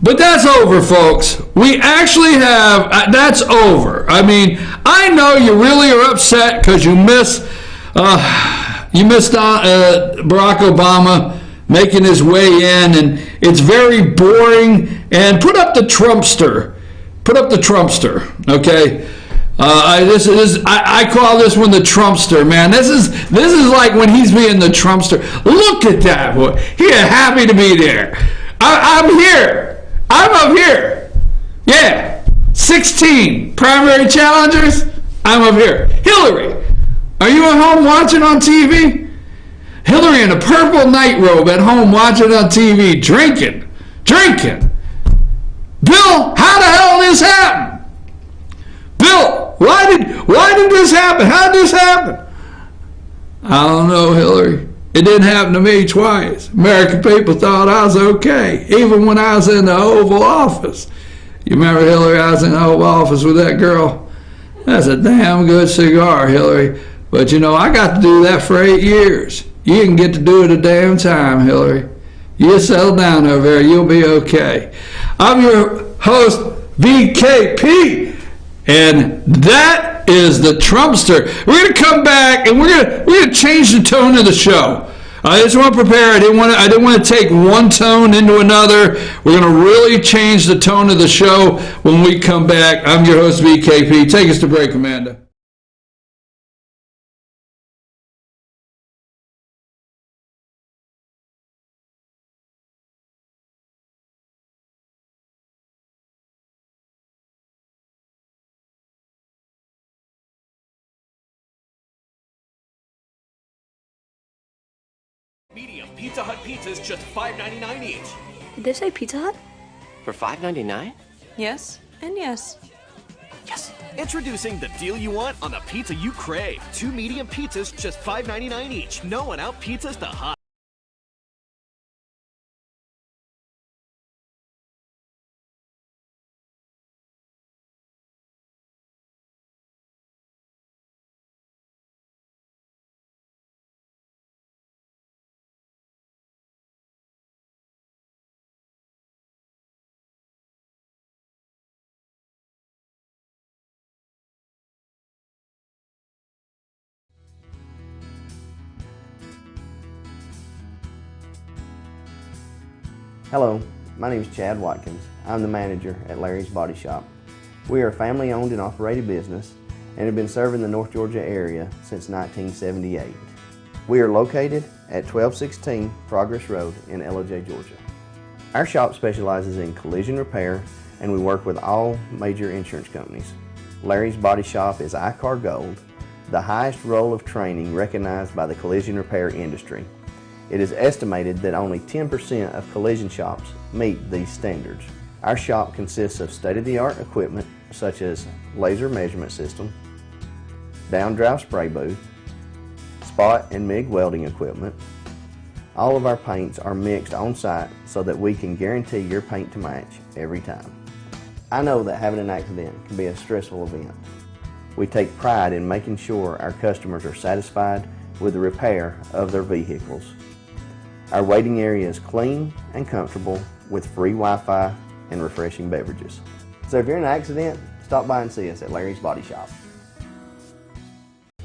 but that's over, folks. We actually have that's over. I mean, I know you really are upset because you missed Barack Obama making his way in, and it's very boring. And put up the Trumpster. Okay. I call this one the Trumpster, man. This is like when he's being the Trumpster. Look at that boy. He's happy to be there. I'm here. I'm up here. Yeah. 16 primary challengers. I'm up here. Hillary, are you at home watching on TV? Hillary in a purple night robe at home watching on TV, drinking. Bill, how the hell did this happen? Bill, why did this happen? How did this happen? I don't know, Hillary. It didn't happen to me twice. American people thought I was okay, even when I was in the Oval Office. You remember, Hillary, I was in the Oval Office with that girl? That's a damn good cigar, Hillary. But I got to do that for 8 years. You can get to do it a damn time, Hillary. You settle down over there. You'll be okay. I'm your host, BKP, and that is the Trumpster. We're going to come back, and we're going to change the tone of the show. I just want to prepare. I didn't want to take one tone into another. We're going to really change the tone of the show when we come back. I'm your host, BKP. Take us to break, Amanda. Medium Pizza Hut pizzas, just $5.99 each. Did they say Pizza Hut? For $5.99? Yes, and yes. Yes! Introducing the deal you want on the pizza you crave. 2 medium pizzas, just $5.99 each. No one out pizzas the hot. Hello, my name is Chad Watkins. I'm the manager at Larry's Body Shop. We are a family-owned and operated business and have been serving the North Georgia area since 1978. We are located at 1216 Progress Road in LOJ, Georgia. Our shop specializes in collision repair and we work with all major insurance companies. Larry's Body Shop is ICAR Gold, the highest role of training recognized by the collision repair industry. It is estimated that only 10% of collision shops meet these standards. Our shop consists of state-of-the-art equipment such as laser measurement system, down-drive spray booth, spot and MIG welding equipment. All of our paints are mixed on-site so that we can guarantee your paint to match every time. I know that having an accident can be a stressful event. We take pride in making sure our customers are satisfied with the repair of their vehicles. Our waiting area is clean and comfortable with free Wi-Fi and refreshing beverages. So if you're in an accident, stop by and see us at Larry's Body Shop.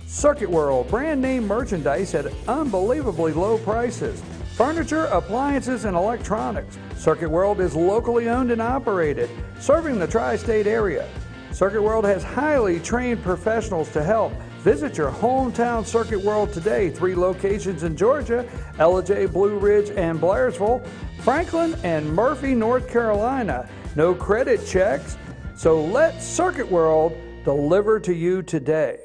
Circuit World, brand name merchandise at unbelievably low prices. Furniture, appliances, and electronics. Circuit World is locally owned and operated, serving the tri-state area. Circuit World has highly trained professionals to help. Visit your hometown Circuit World today. 3 locations in Georgia, LJ, Blue Ridge, and Blairsville, Franklin, and Murphy, North Carolina. No credit checks, so let Circuit World deliver to you today.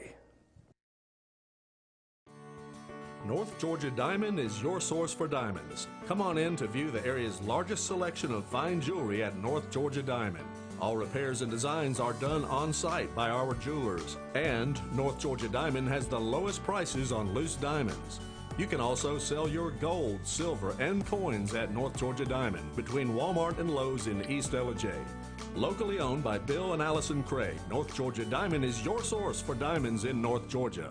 North Georgia Diamond is your source for diamonds. Come on in to view the area's largest selection of fine jewelry at North Georgia Diamond. All repairs and designs are done on-site by our jewelers. And North Georgia Diamond has the lowest prices on loose diamonds. You can also sell your gold, silver, and coins at North Georgia Diamond between Walmart and Lowe's in East LJ. Locally owned by Bill and Allison Craig, North Georgia Diamond is your source for diamonds in North Georgia.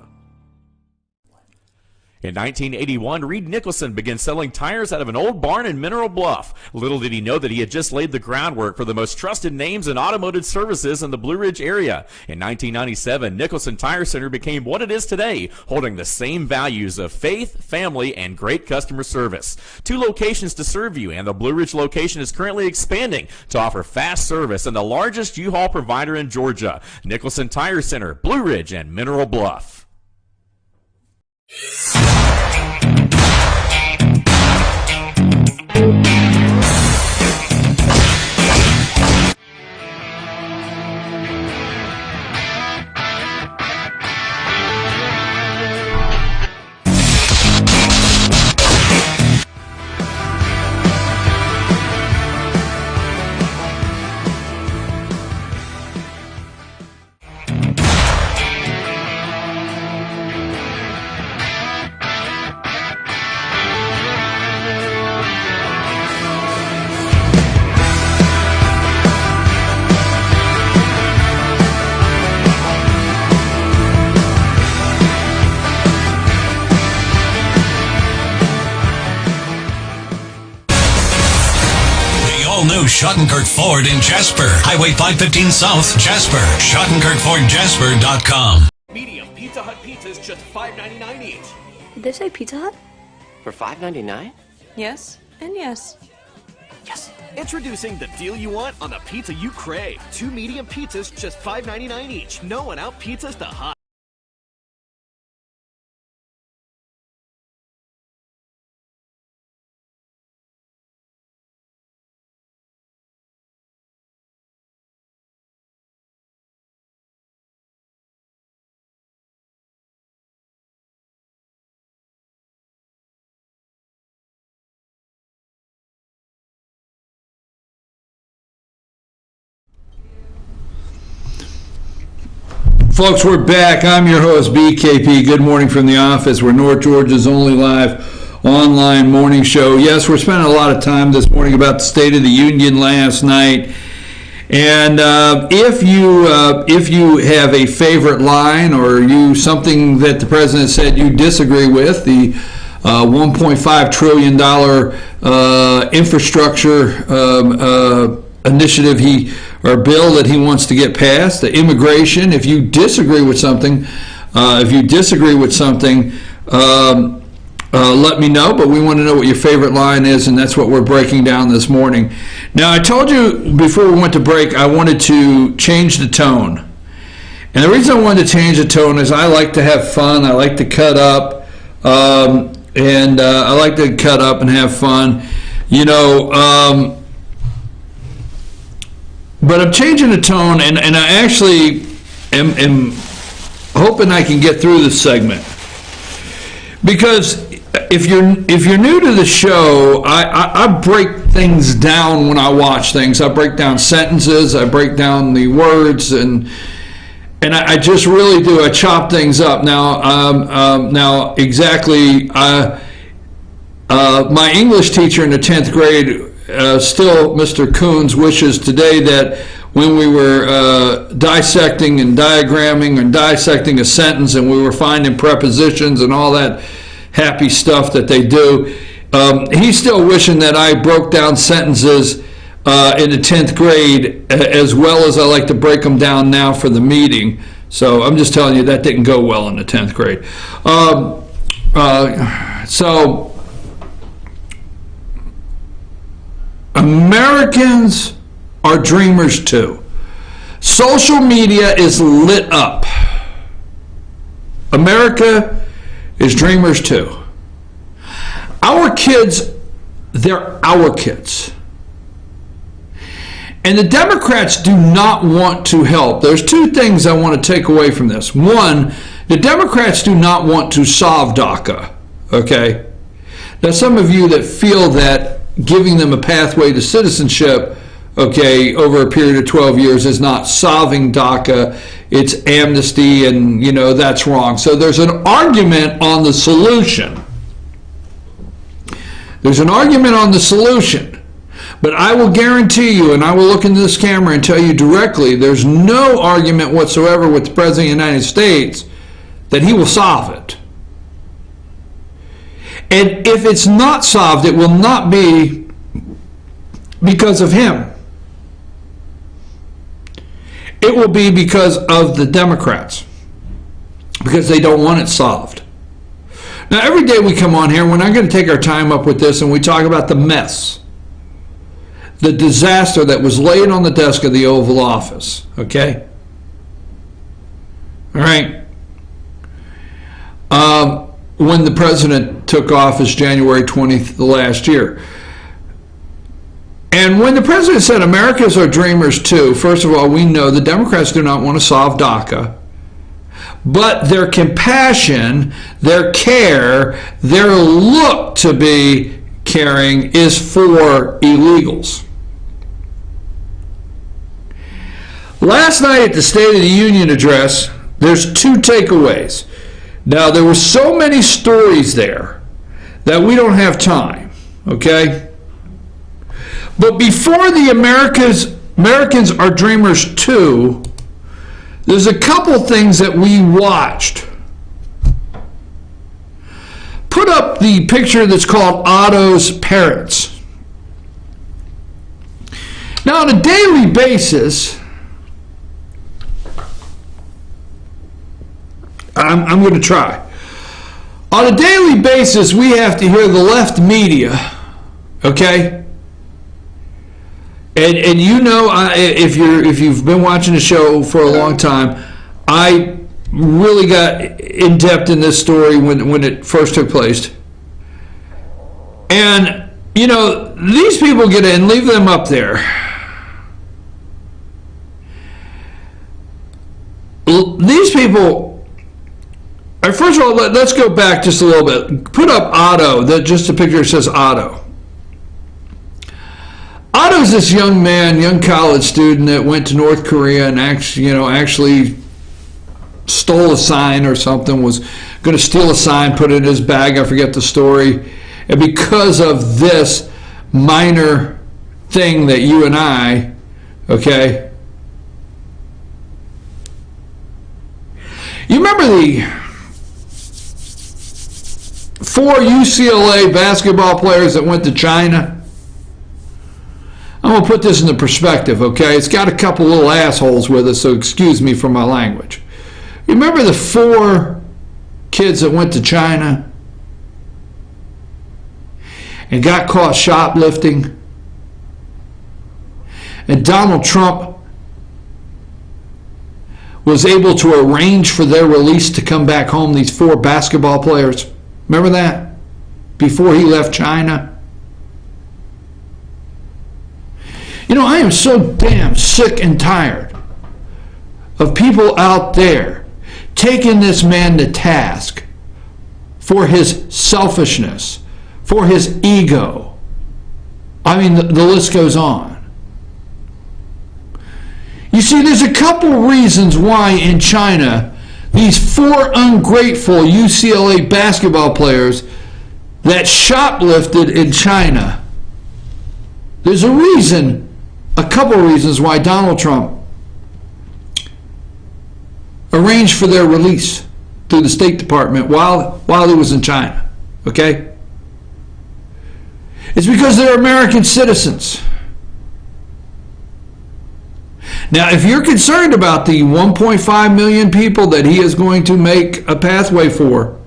In 1981, Reed Nicholson began selling tires out of an old barn in Mineral Bluff. Little did he know that he had just laid the groundwork for the most trusted names in automotive services in the Blue Ridge area. In 1997, Nicholson Tire Center became what it is today, holding the same values of faith, family, and great customer service. 2 locations to serve you, and the Blue Ridge location is currently expanding to offer fast service and the largest U-Haul provider in Georgia. Nicholson Tire Center, Blue Ridge, and Mineral Bluff. New Schottenkirk Ford in Jasper. Highway 515 South, Jasper. SchottenkirkFordJasper.com. Medium Pizza Hut pizzas just $5.99 each. Did they say Pizza Hut? For $5.99? Yes, and yes. Yes. Introducing the deal you want on the pizza you crave. 2 medium pizzas just $5.99 each. No one out pizzas the hut. Folks, we're back. I'm your host, BKP. Good morning from the office. We're North Georgia's only live online morning show. Yes, we're spending a lot of time this morning about the State of the Union last night. And if you have a favorite line or something that the president said you disagree with, the $1.5 trillion infrastructure initiative bill that he wants to get passed, the immigration. If you disagree with something, let me know, but we want to know what your favorite line is, and that's what we're breaking down this morning. Now, I told you before we went to break I wanted to change the tone. And the reason I wanted to change the tone is I like to have fun. I like to cut up, and I like to cut up and have fun. But I'm changing the tone, and I actually am hoping I can get through this segment. Because if you're new to the show, I break things down when I watch things. I break down sentences, I break down the words, and I just really do. I chop things up. Now exactly. My English teacher in the 10th grade, still Mr. Coons, wishes today that when we were dissecting and diagramming and dissecting a sentence and we were finding prepositions and all that happy stuff that they do, he's still wishing that I broke down sentences in the 10th grade as well as I like to break them down now for the meeting. So I'm just telling you that didn't go well in the 10th grade. So Americans are dreamers too. Social media is lit up. America is dreamers too. Our kids, they're our kids. And the Democrats do not want to help. There's two things I want to take away from this. One, the Democrats do not want to solve DACA, okay? Now, some of you that feel that giving them a pathway to citizenship, okay, over a period of 12 years is not solving DACA, it's amnesty, and, that's wrong. So there's an argument on the solution. There's an argument on the solution. But I will guarantee you, and I will look into this camera and tell you directly, there's no argument whatsoever with the President of the United States that he will solve it. And if it's not solved, it will not be because of him. It will be because of the Democrats, because they don't want it solved. Now, every day we come on here, we're not going to take our time up with this, and we talk about the mess, the disaster that was laid on the desk of the Oval Office, okay? All right. When the president took office January 20th last year. And when the president said Americans are dreamers too, first of all, we know the Democrats do not want to solve DACA. But their compassion, their care, their look to be caring is for illegals. Last night at the State of the Union address, there's two takeaways. Now, there were so many stories there that we don't have time, okay? But before the Americans are dreamers too, there's a couple things that we watched. Put up the picture that's called Otto's parents. Now, on a daily basis, I'm going to try. On a daily basis, we have to hear the left media, okay? And if you've been watching the show for a long time, I really got in depth in this story when it first took place. And these people get in, leave them up there. These people. First of all, let's go back just a little bit. Put up Otto. Just a picture that says Otto. Otto's this young man, young college student that went to North Korea and actually stole a sign or something, was going to steal a sign, put it in his bag, I forget the story. And because of this minor thing that you and I, okay? You remember the 4 UCLA basketball players that went to China? I'm going to put this into perspective, okay? It's got a couple little assholes with it, so excuse me for my language. You remember the 4 kids that went to China? and got caught shoplifting. And Donald Trump was able to arrange for their release to come back home, these 4 basketball players. Remember that? Before he left China. You know, I am so damn sick and tired of people out there taking this man to task for his selfishness, for his ego. I mean, the list goes on. You see, there's a couple reasons why in China, these 4 ungrateful UCLA basketball players that shoplifted in China, there's a reason, a couple reasons why Donald Trump arranged for their release through the State Department while he was in China. Okay? It's because they're American citizens. Now, if you're concerned about the 1.5 million people that he is going to make a pathway for,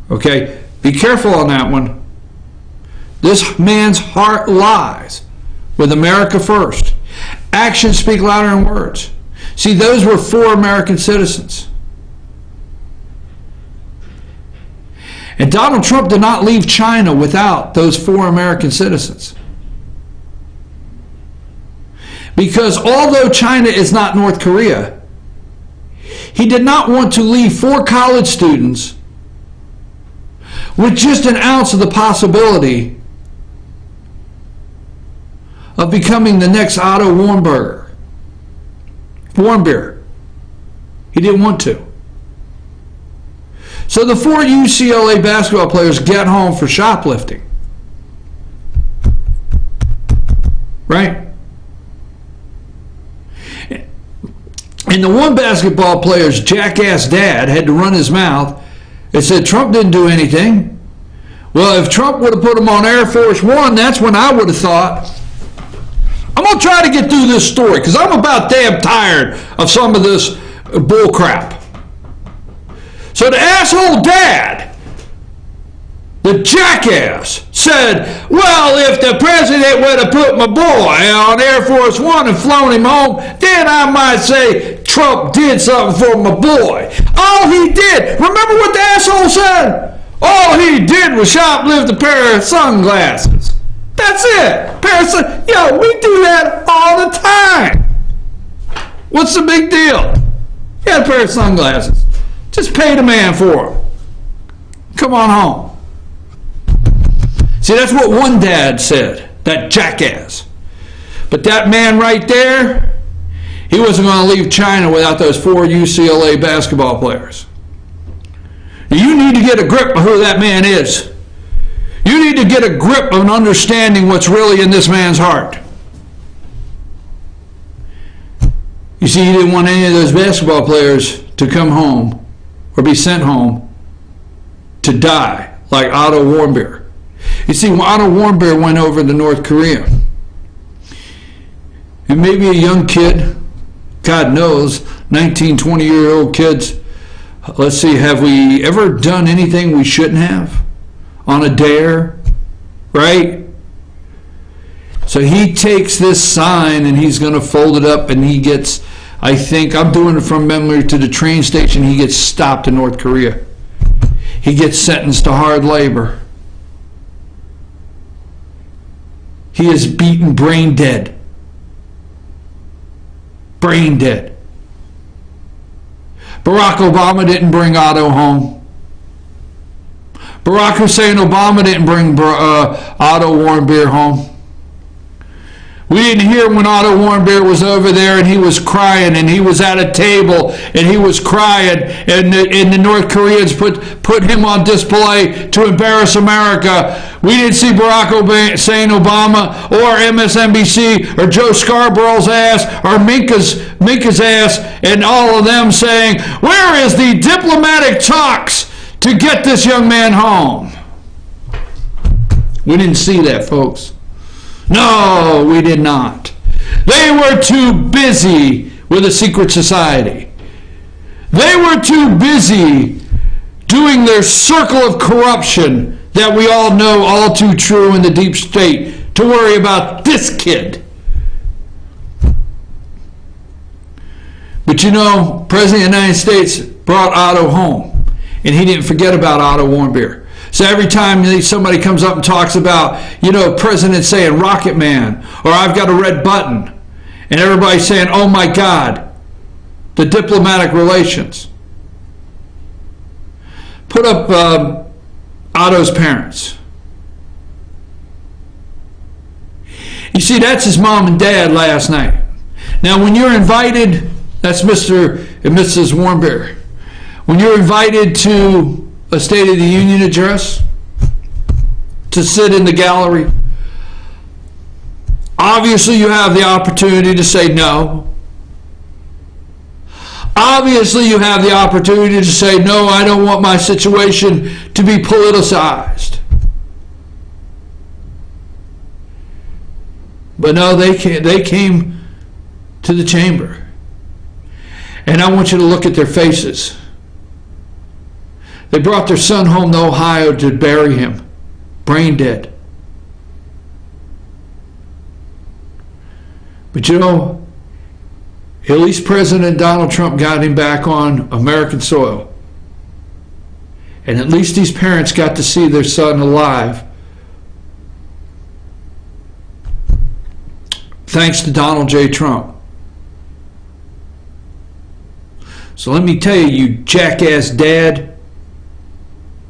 okay, be careful on that one. This man's heart lies with America first. Actions speak louder than words. See, those were 4 American citizens. And Donald Trump did not leave China without those 4 American citizens. Because although China is not North Korea, he did not want to leave 4 college students with just an ounce of the possibility of becoming the next Otto Warmbier. He didn't want to. So the 4 UCLA basketball players get home for shoplifting. Right? And the one basketball player's jackass dad had to run his mouth and said Trump didn't do anything. Well, if Trump would have put him on Air Force One, that's when I would have thought. I'm going to try to get through this story because I'm about damn tired of some of this bull crap. So the asshole dad, the jackass, said, well, if the president would have put my boy on Air Force One and flown him home, then I might say Trump did something for my boy. All he did, remember what the asshole said? All he did was shoplift a pair of sunglasses. That's it. Yo, we do that all the time. What's the big deal? You got a pair of sunglasses. Just pay the man for them. Come on home. See, that's what one dad said, that jackass. But that man right there, he wasn't going to leave China without those 4 UCLA basketball players. You need to get a grip of who that man is. You need to get a grip of understanding what's really in this man's heart. You see, he didn't want any of those basketball players to come home or be sent home to die like Otto Warmbier. You see, when Otto Warmbier went over to North Korea, and maybe a young kid, God knows, 19, 20-year-old kids, let's see, have we ever done anything we shouldn't have on a dare, right? So he takes this sign and he's going to fold it up and he gets, I think, I'm doing it from memory, to the train station. He gets stopped in North Korea. He gets sentenced to hard labor. He is beaten brain dead. Brain dead. Barack Obama didn't bring Otto home. Barack Hussein Obama didn't bring Otto Warmbier home. We didn't hear when Otto Warmbier was over there and he was crying and he was at a table and he was crying and the North Koreans put him on display to embarrass America. We didn't see Barack Hussein Obama or MSNBC or Joe Scarborough's ass or Minka's ass and all of them saying, where is the diplomatic talks to get this young man home? We didn't see that, folks. No, we did not. They were too busy with a secret society. They were too busy doing their circle of corruption that we all know all too true in the deep state to worry about this kid. But you know, President of the United States brought Otto home, and he didn't forget about Otto Warmbier. So every time somebody comes up and talks about, you know, President saying Rocket Man, or I've got a red button, and everybody's saying, oh my God, the diplomatic relations. Put up Otto's parents. You see, that's his mom and dad last night. Now, when you're invited, that's Mr. and Mrs. Warmbier. When you're invited to a State of the Union address, to sit in the gallery, obviously you have the opportunity to say no. Obviously you have the opportunity to say, no, I don't want my situation to be politicized. But no, they came to the chamber. And I want you to look at their faces. They brought their son home to Ohio to bury him, brain dead. But you know, at least President Donald Trump got him back on American soil. And at least these parents got to see their son alive. Thanks to Donald J. Trump. So let me tell you, you jackass dad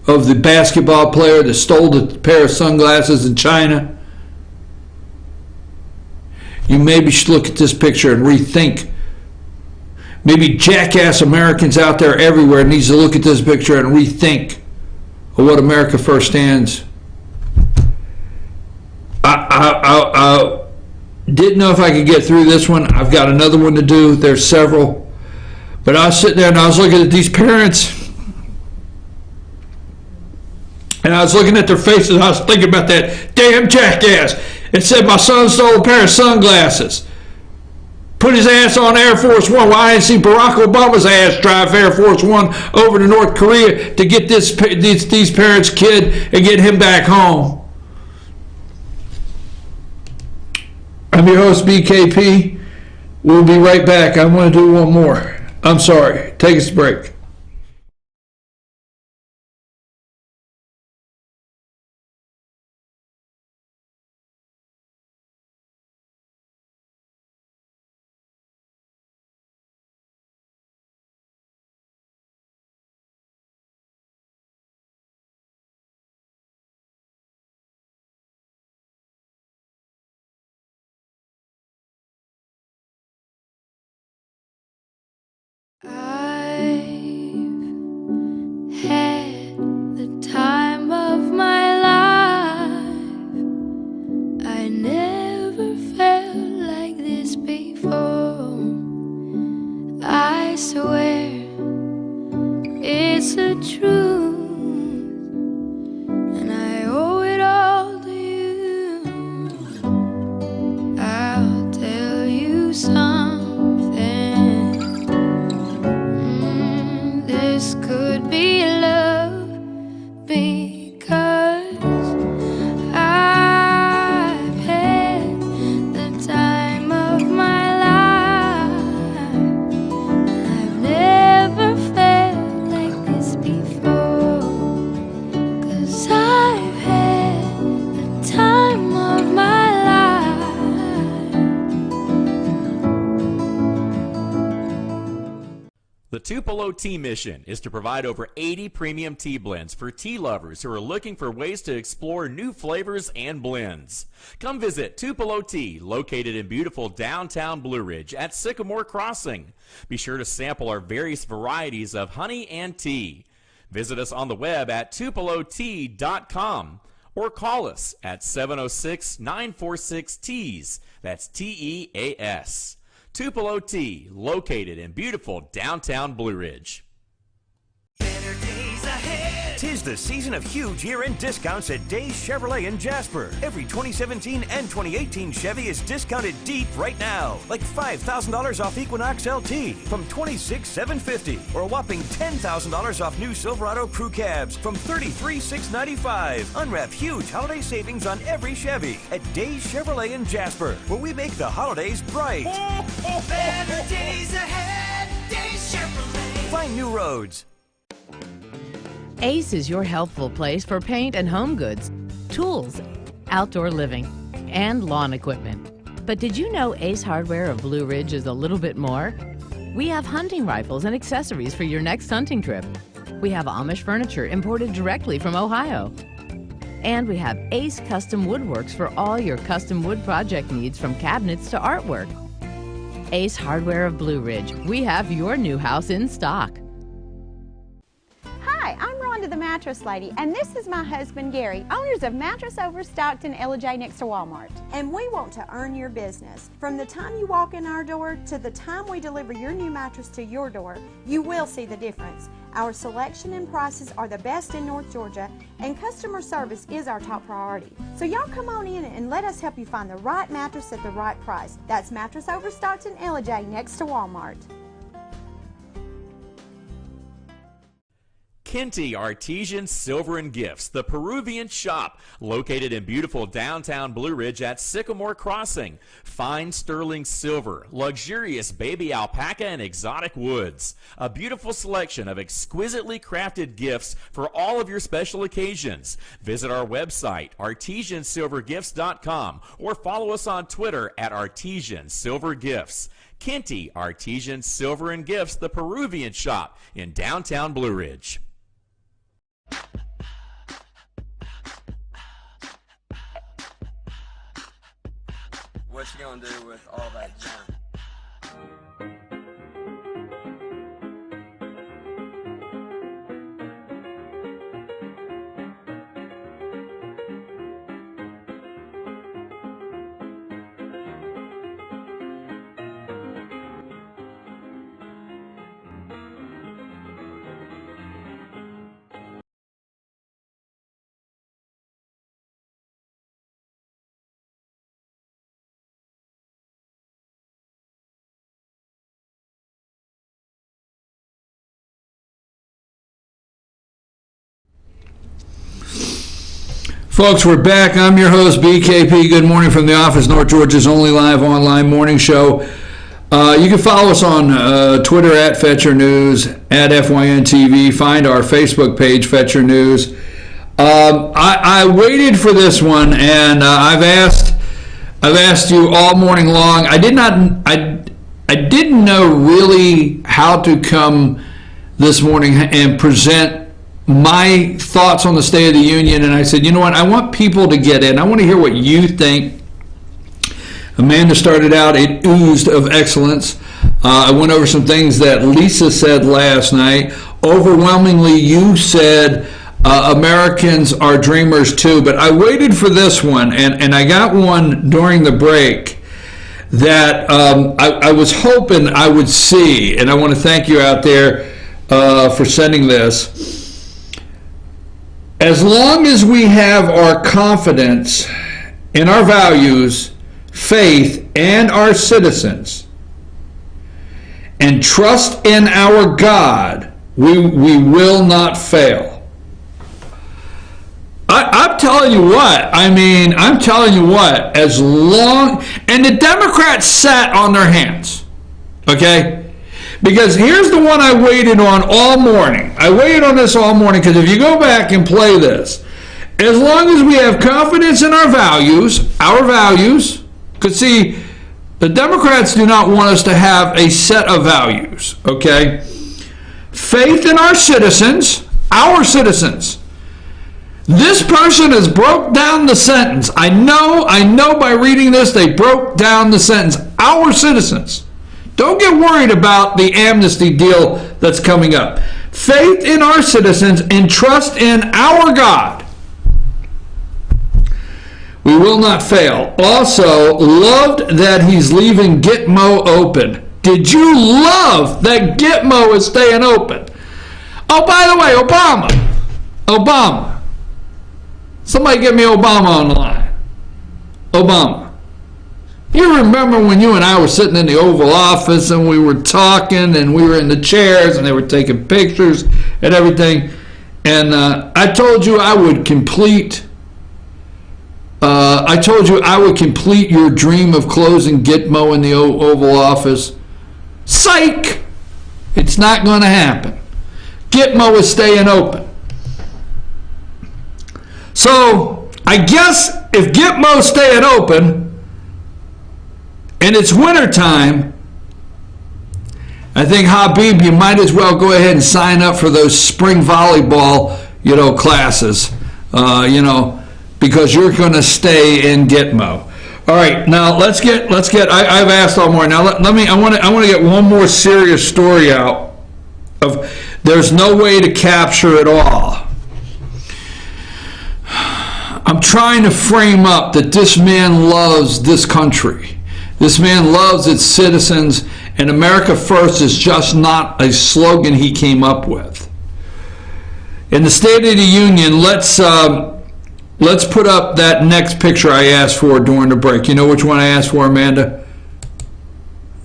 of the basketball player that stole the pair of sunglasses in China, you maybe should look at this picture and rethink. Maybe jackass Americans out there everywhere needs to look at this picture and rethink of what America First stands. I didn't know if I could get through this one. I've got another one to do. There's several. But I was sitting there and I was looking at these parents, and I was looking at their faces, and I was thinking about that damn jackass. It said my son stole a pair of sunglasses. Put his ass on Air Force One. Well, I didn't see Barack Obama's ass drive Air Force One over to North Korea to get these parents' kid and get him back home. I'm your host, BKP. We'll be right back. I want to do one more. I'm sorry. Take us a break. Had the time of my life. I never felt like this before. I swear it's the truth, and I owe it all to you. I'll tell you something. This could be love, because I've had the time of my life. I've never felt like this before, 'cause I've had the time of my life. The Tupelo Tea Mission is to provide over 80 premium tea blends for tea lovers who are looking for ways to explore new flavors and blends. Come visit Tupelo Tea, located in beautiful downtown Blue Ridge at Sycamore Crossing. Be sure to sample our various varieties of honey and tea. Visit us on the web at tupelotea.com or call us at 706-946-TEAS. That's TEAS. Tupelo Tea, located in beautiful downtown Blue Ridge. Better days ahead. 'Tis the season of huge year-end discounts at Days Chevrolet in Jasper. Every 2017 and 2018 Chevy is discounted deep right now. Like $5,000 off Equinox LT from $26,750, or a whopping $10,000 off new Silverado Crew Cabs from $33,695. Unwrap huge holiday savings on every Chevy at Days Chevrolet in Jasper, where we make the holidays bright. Better days ahead, Days Chevrolet. Find new roads. Ace is your helpful place for paint and home goods, tools, outdoor living, and lawn equipment. But did you know Ace Hardware of Blue Ridge is a little bit more? We have hunting rifles and accessories for your next hunting trip. We have Amish furniture imported directly from Ohio. And we have Ace Custom Woodworks for all your custom wood project needs, from cabinets to artwork. Ace Hardware of Blue Ridge. We have your new house in stock. Hi, I'm Rhonda the Mattress Lady, and this is my husband Gary, owners of Mattress Overstocked in Elijah next to Walmart. And we want to earn your business. From the time you walk in our door to the time we deliver your new mattress to your door, you will see the difference. Our selection and prices are the best in North Georgia, and customer service is our top priority. So y'all come on in and let us help you find the right mattress at the right price. That's Mattress Overstocked in Elijah next to Walmart. Kinty Artesian Silver and Gifts, the Peruvian shop, located in beautiful downtown Blue Ridge at Sycamore Crossing. Fine sterling silver, luxurious baby alpaca and exotic woods. A beautiful selection of exquisitely crafted gifts for all of your special occasions. Visit our website, artesiansilvergifts.com, or follow us on Twitter at artesiansilvergifts. Kinty Artesian Silver and Gifts, the Peruvian shop in downtown Blue Ridge. What you gonna do with all that junk? Folks, we're back. I'm your host, BKP. Good morning from the office, North Georgia's only live online morning show. You can follow us on Twitter at Fetcher News, at FYNTV. Find our Facebook page, Fetcher News. I waited for this one, and I've asked you all morning long. I didn't know really how to come this morning and present my thoughts on the State of the Union, and I said, you know what, I want people to get in. I want to hear what you think. Amanda started out, it oozed of excellence. I went over some things that Lisa said last night. Overwhelmingly, you said Americans are dreamers too, but I waited for this one, and I got one during the break that I was hoping I would see, and I want to thank you out there for sending this. As long as we have our confidence in our values, faith, and our citizens, and trust in our God, we will not fail. I'm telling you what, as long, and the Democrats sat on their hands, okay? Because here's the one I waited on all morning. I waited on this all morning because if you go back and play this, as long as we have confidence in our values, because see, the Democrats do not want us to have a set of values, okay? Faith in our citizens. This person has broke down the sentence. I know by reading this, they broke down the sentence. Our citizens. Don't get worried about the amnesty deal that's coming up. Faith in our citizens and trust in our God. We will not fail. Also, loved that he's leaving Gitmo open. Did you love that Gitmo is staying open? Oh, by the way, Obama. Somebody get me Obama on the line. Obama. You remember when you and I were sitting in the Oval Office and we were talking and we were in the chairs and they were taking pictures and everything, and I told you I would complete your dream of closing Gitmo in the Oval Office. Psych! It's not going to happen. Gitmo is staying open. So, I guess if Gitmo's staying open and it's wintertime, I think, Habib, you might as well go ahead and sign up for those spring volleyball, classes, because you're going to stay in Gitmo. All right, now let's get. I've asked all more. Now I want to get one more serious story out of. There's no way to capture it all. I'm trying to frame up that this man loves this country. This man loves its citizens, and America First is just not a slogan he came up with. In the State of the Union, let's put up that next picture I asked for during the break. You know which one I asked for, Amanda?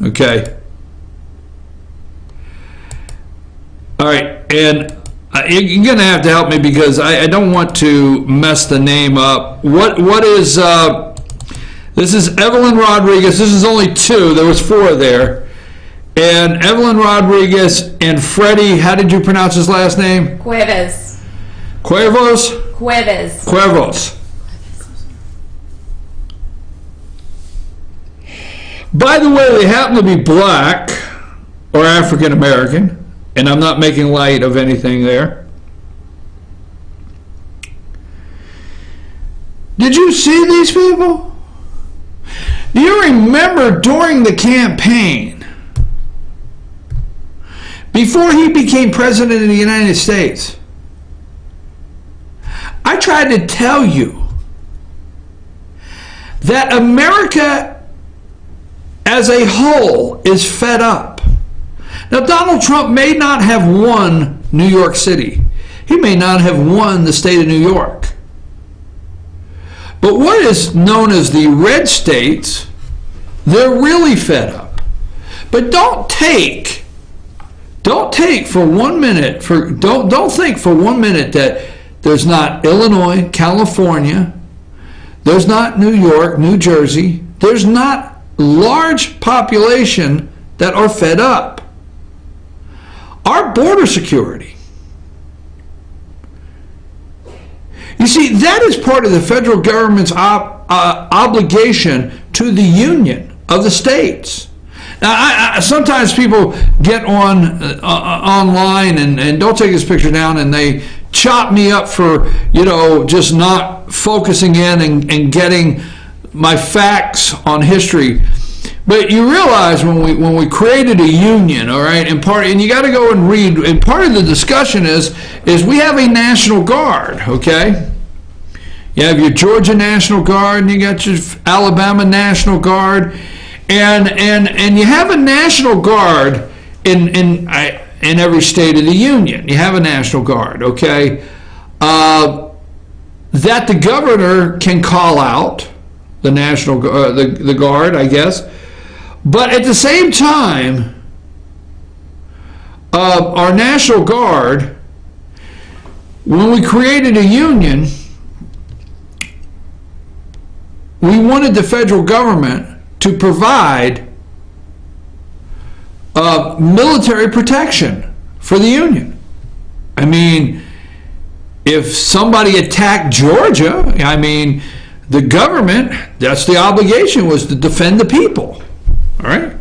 Okay. All right, and you're going to have to help me because I don't want to mess the name up. What is... This is Evelyn Rodriguez. This is only two. There was four there. And Evelyn Rodriguez and Freddie, how did you pronounce his last name? Cuevas. Cuervos? Cuevas. Cuervos. By the way, they happen to be black or African American, and I'm not making light of anything there. Did you see these people? Do you remember during the campaign, before he became president of the United States, I tried to tell you that America as a whole is fed up. Now, Donald Trump may not have won New York City. He may not have won the state of New York. But what is known as the red states, they're really fed up. But don't think for 1 minute, don't think for 1 minute that there's not Illinois, California, there's not New York, New Jersey, there's not large population that are fed up. Our border security. You see, that is part of the federal government's obligation to the union of the states. Now, sometimes people get online and don't take this picture down, and they chop me up for just not focusing in and getting my facts on history. But you realize when we created a union, all right, and you got to go and read, and part of the discussion is we have a National Guard, okay? You have your Georgia National Guard, and you got your Alabama National Guard, and you have a National Guard in every state of the union. You have a National Guard, okay? That the governor can call out the National the Guard, I guess. But at the same time, our National Guard, when we created a union, we wanted the federal government to provide military protection for the union. I mean, if somebody attacked Georgia, I mean, the government, that's the obligation, was to defend the people. All right?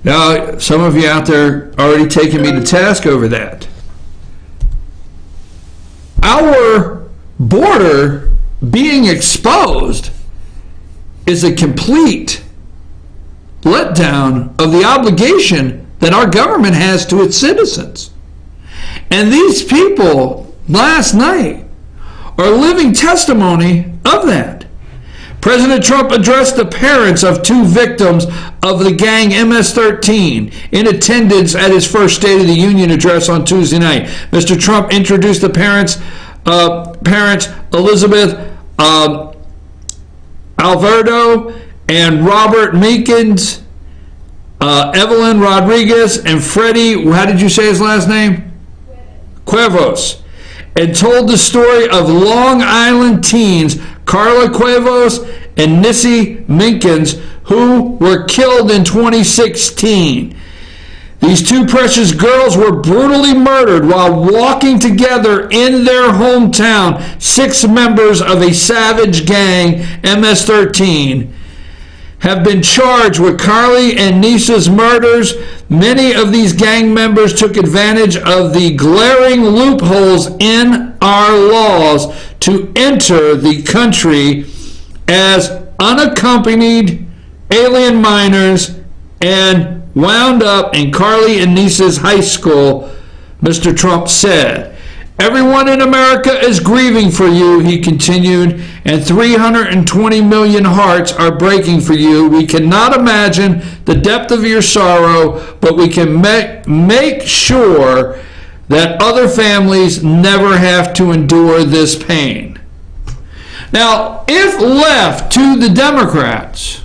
Now, some of you out there already taking me to task over that. Our border being exposed is a complete letdown of the obligation that our government has to its citizens. And these people last night are living testimony of that. President Trump addressed the parents of two victims of the gang MS-13 in attendance at his first State of the Union address on Tuesday night. Mr. Trump introduced the parents parents, Elizabeth Alvarado and Robert Meekins, Evelyn Rodriguez, and Freddie, how did you say his last name? Cuevas. And told the story of Long Island teens Carla Cuevas and Nissy Minkins, who were killed in 2016. These two precious girls were brutally murdered while walking together in their hometown. 6 members of a savage gang, MS-13, have been charged with Carly and Nissa's murders. Many of these gang members took advantage of the glaring loopholes in our laws to enter the country as unaccompanied alien minors and wound up in Carly and Nissa's high school, Mr. Trump said. Everyone in America is grieving for you, he continued, and 320 million hearts are breaking for you. We cannot imagine the depth of your sorrow, but we can make sure that other families never have to endure this pain. Now, if left to the Democrats,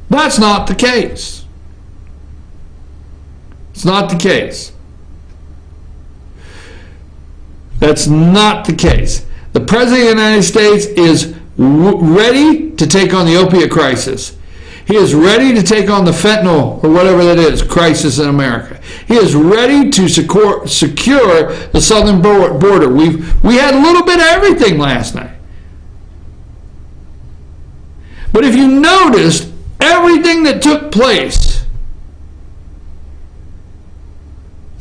that's not the case. It's not the case. That's not the case. The President of the United States is ready to take on the opiate crisis. He is ready to take on the fentanyl, or whatever that is, crisis in America. He is ready to secure the southern border. We had a little bit of everything last night. But if you noticed, everything that took place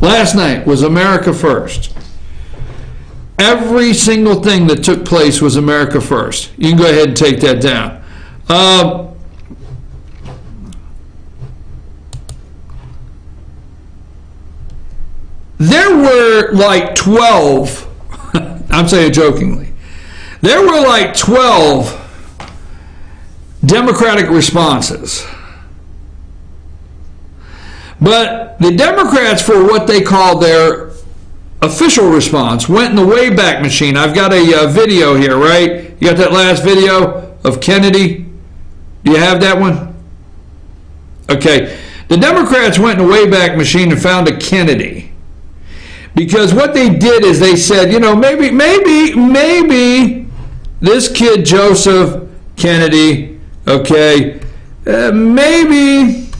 last night was America first. Every single thing that took place was America first. You can go ahead and take that down. There were like 12, I'm saying jokingly, there were like 12 Democratic responses. But the Democrats, for what they called their official response, went in the Wayback Machine. I've got a video here, right? You got that last video of Kennedy? Do you have that one? Okay. The Democrats went in the Wayback Machine and found a Kennedy. Because what they did is they said, you know, maybe this kid Joseph Kennedy, okay, maybe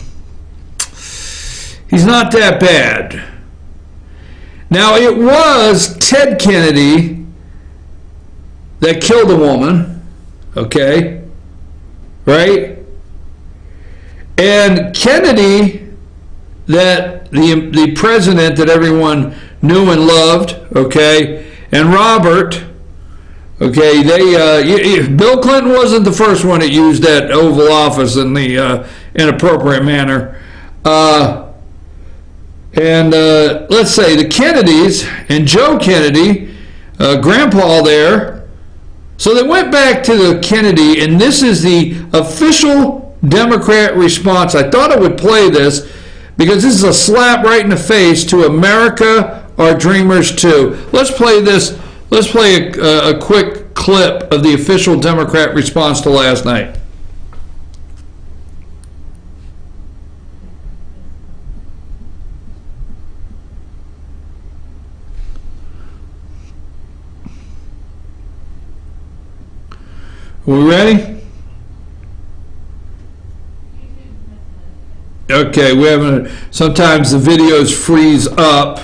he's not that bad. Now, it was Ted Kennedy that killed a woman, okay, right? And Kennedy, that the president that everyone knew and loved, okay, and Robert, okay, Bill Clinton wasn't the first one that used that Oval Office in the inappropriate manner. And let's say the Kennedys and Joe Kennedy, Grandpa there, so they went back to the Kennedy, and this is the official Democrat response. I thought I would play this because this is a slap right in the face to America, our dreamers too. Let's play this. Let's play a quick clip of the official Democrat response to last night. Are we ready? Okay, sometimes the videos freeze up.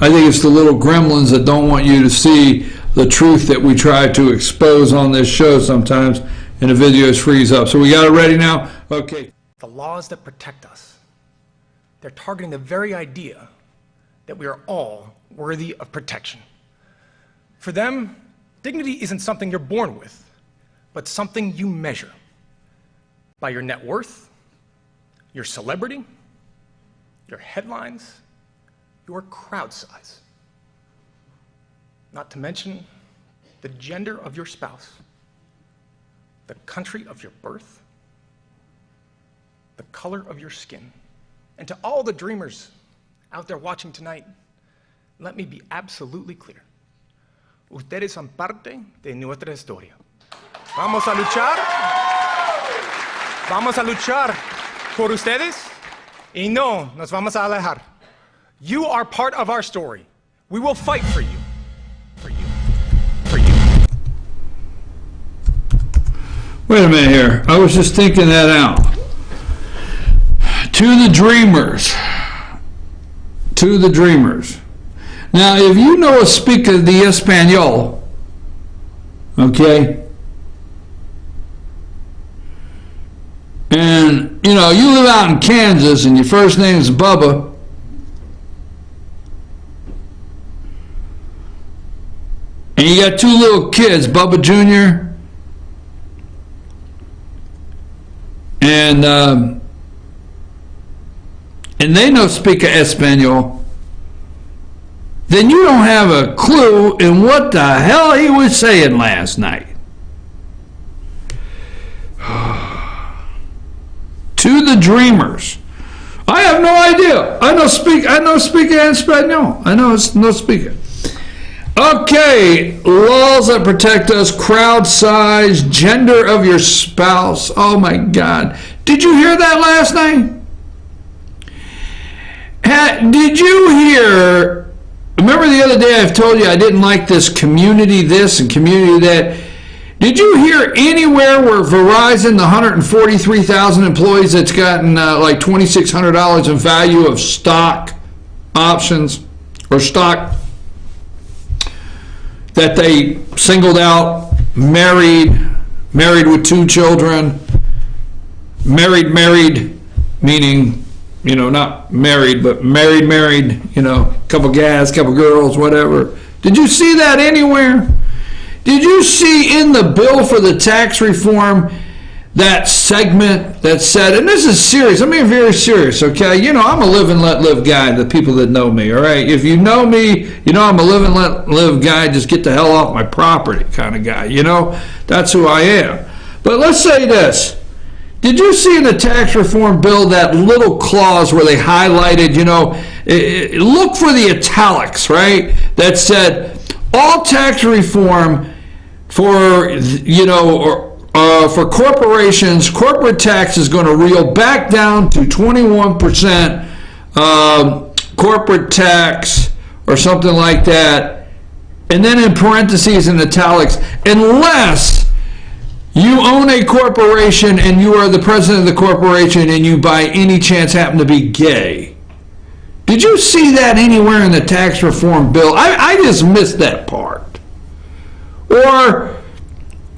I think it's the little gremlins that don't want you to see the truth that we try to expose on this show sometimes, and the videos freeze up. So we got it ready now? Okay. The laws that protect us, they're targeting the very idea that we are all worthy of protection. For them, dignity isn't something you're born with, but something you measure by your net worth, your celebrity, your headlines, your crowd size. Not to mention the gender of your spouse, the country of your birth, the color of your skin. And to all the dreamers out there watching tonight, let me be absolutely clear. Ustedes son parte de nuestra historia. Vamos a luchar. Vamos a luchar por ustedes y no nos vamos a alejar. You are part of our story. We will fight for you. For you. For you. Wait a minute here. I was just thinking that out. To the dreamers. To the dreamers. Now, if you know a speaker de Espanol, okay, and, you know, you live out in Kansas and your first name is Bubba, and you got 2 little kids, Bubba Jr. and they don't speak Espanol, then you don't have a clue in what the hell he was saying last night. To the dreamers. I have no idea. I know speak Espanol. I know it's no speaker. Okay, laws that protect us, crowd size, gender of your spouse. Oh my God. Did you hear that last night? Did you hear, remember the other day I've told you I didn't like this community this and community that. Did you hear anywhere where Verizon, the 143,000 employees that's gotten like $2,600 in value of stock options or stock that they singled out, married with 2 children, married, meaning, you know, not married, but married, you know, couple guys, couple girls, whatever. Did you see that anywhere? Did you see in the bill for the tax reform that segment that said, and this is serious, I'm being very serious, okay? You know, I'm a live and let live guy, the people that know me, all right? If you know me, you know I'm a live and let live guy, just get the hell off my property kind of guy, you know? That's who I am. But let's say this. Did you see in the tax reform bill that little clause where they highlighted, you know, look for the italics, right? That said, all tax reform for, you know, for corporations, corporate tax is going to reel back down to 21% corporate tax or something like that. And then in parentheses in italics, unless you own a corporation and you are the president of the corporation and you by any chance happen to be gay. Did you see that anywhere in the tax reform bill? I just missed that part. Or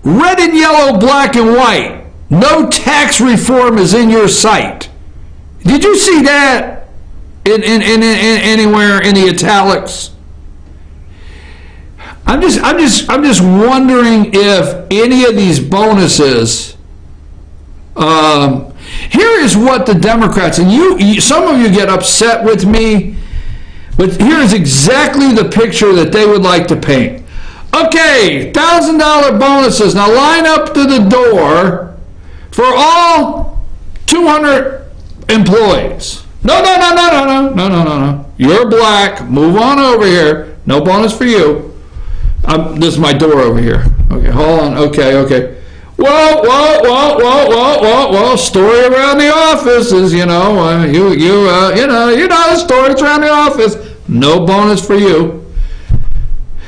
red and yellow, black and white. No tax reform is in your sight. Did you see that in anywhere in the italics? I'm just wondering if any of these bonuses. Here is what the Democrats, and you some of you get upset with me, but here is exactly the picture that they would like to paint. Okay, $1,000 bonuses. Now line up to the door for all 200 employees. No. You're black. Move on over here. No bonus for you. This is my door over here. Okay, hold on. Okay. Whoa. Story around the office is, you know, you know the stories around the office. No bonus for you.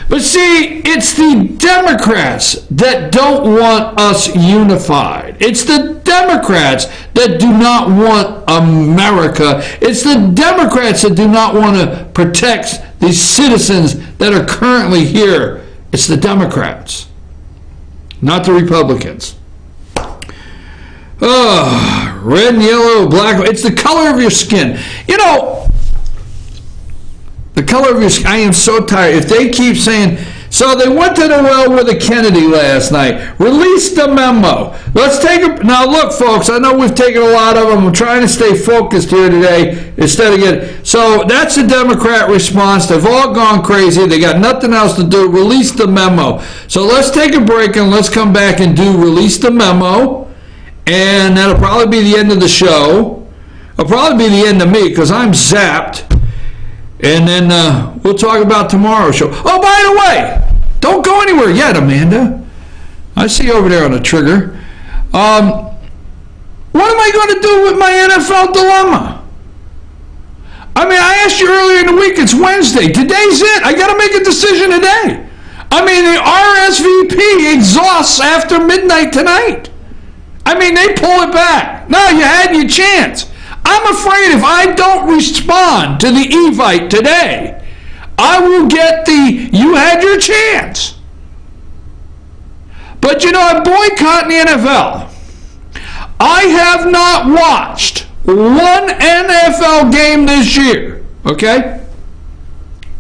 But see, it's the Democrats that don't want us unified. It's the Democrats that do not want America. It's the Democrats that do not want to protect the citizens that are currently here. It's the Democrats, not the Republicans. Oh, red and yellow, black. It's the color of your skin. You know, the color of your skin. I am so tired. If they keep saying, so they went to the well with a Kennedy last night. Release the memo. Let's take a, now look, folks, I know we've taken a lot of them. I'm trying to stay focused here today instead of getting, so that's the Democrat response. They've all gone crazy. They got nothing else to do. Release the memo. So let's take a break and let's come back and do release the memo. And that'll probably be the end of the show. It'll probably be the end of me because I'm zapped. And then we'll talk about tomorrow's show. Oh, by the way, Don't go anywhere yet, Amanda. I see you over there on the trigger. What am I going to do with my NFL dilemma? I mean, I asked you earlier in the week. It's Wednesday. Today's it. I got to make a decision today. I mean, the RSVP exhausts after midnight tonight. I mean, they pull it back. No, you had your chance. I'm afraid if I don't respond to the Evite today, I will get the you had your chance. But you know, I'm boycotting the NFL. I have not watched one NFL game this year, okay?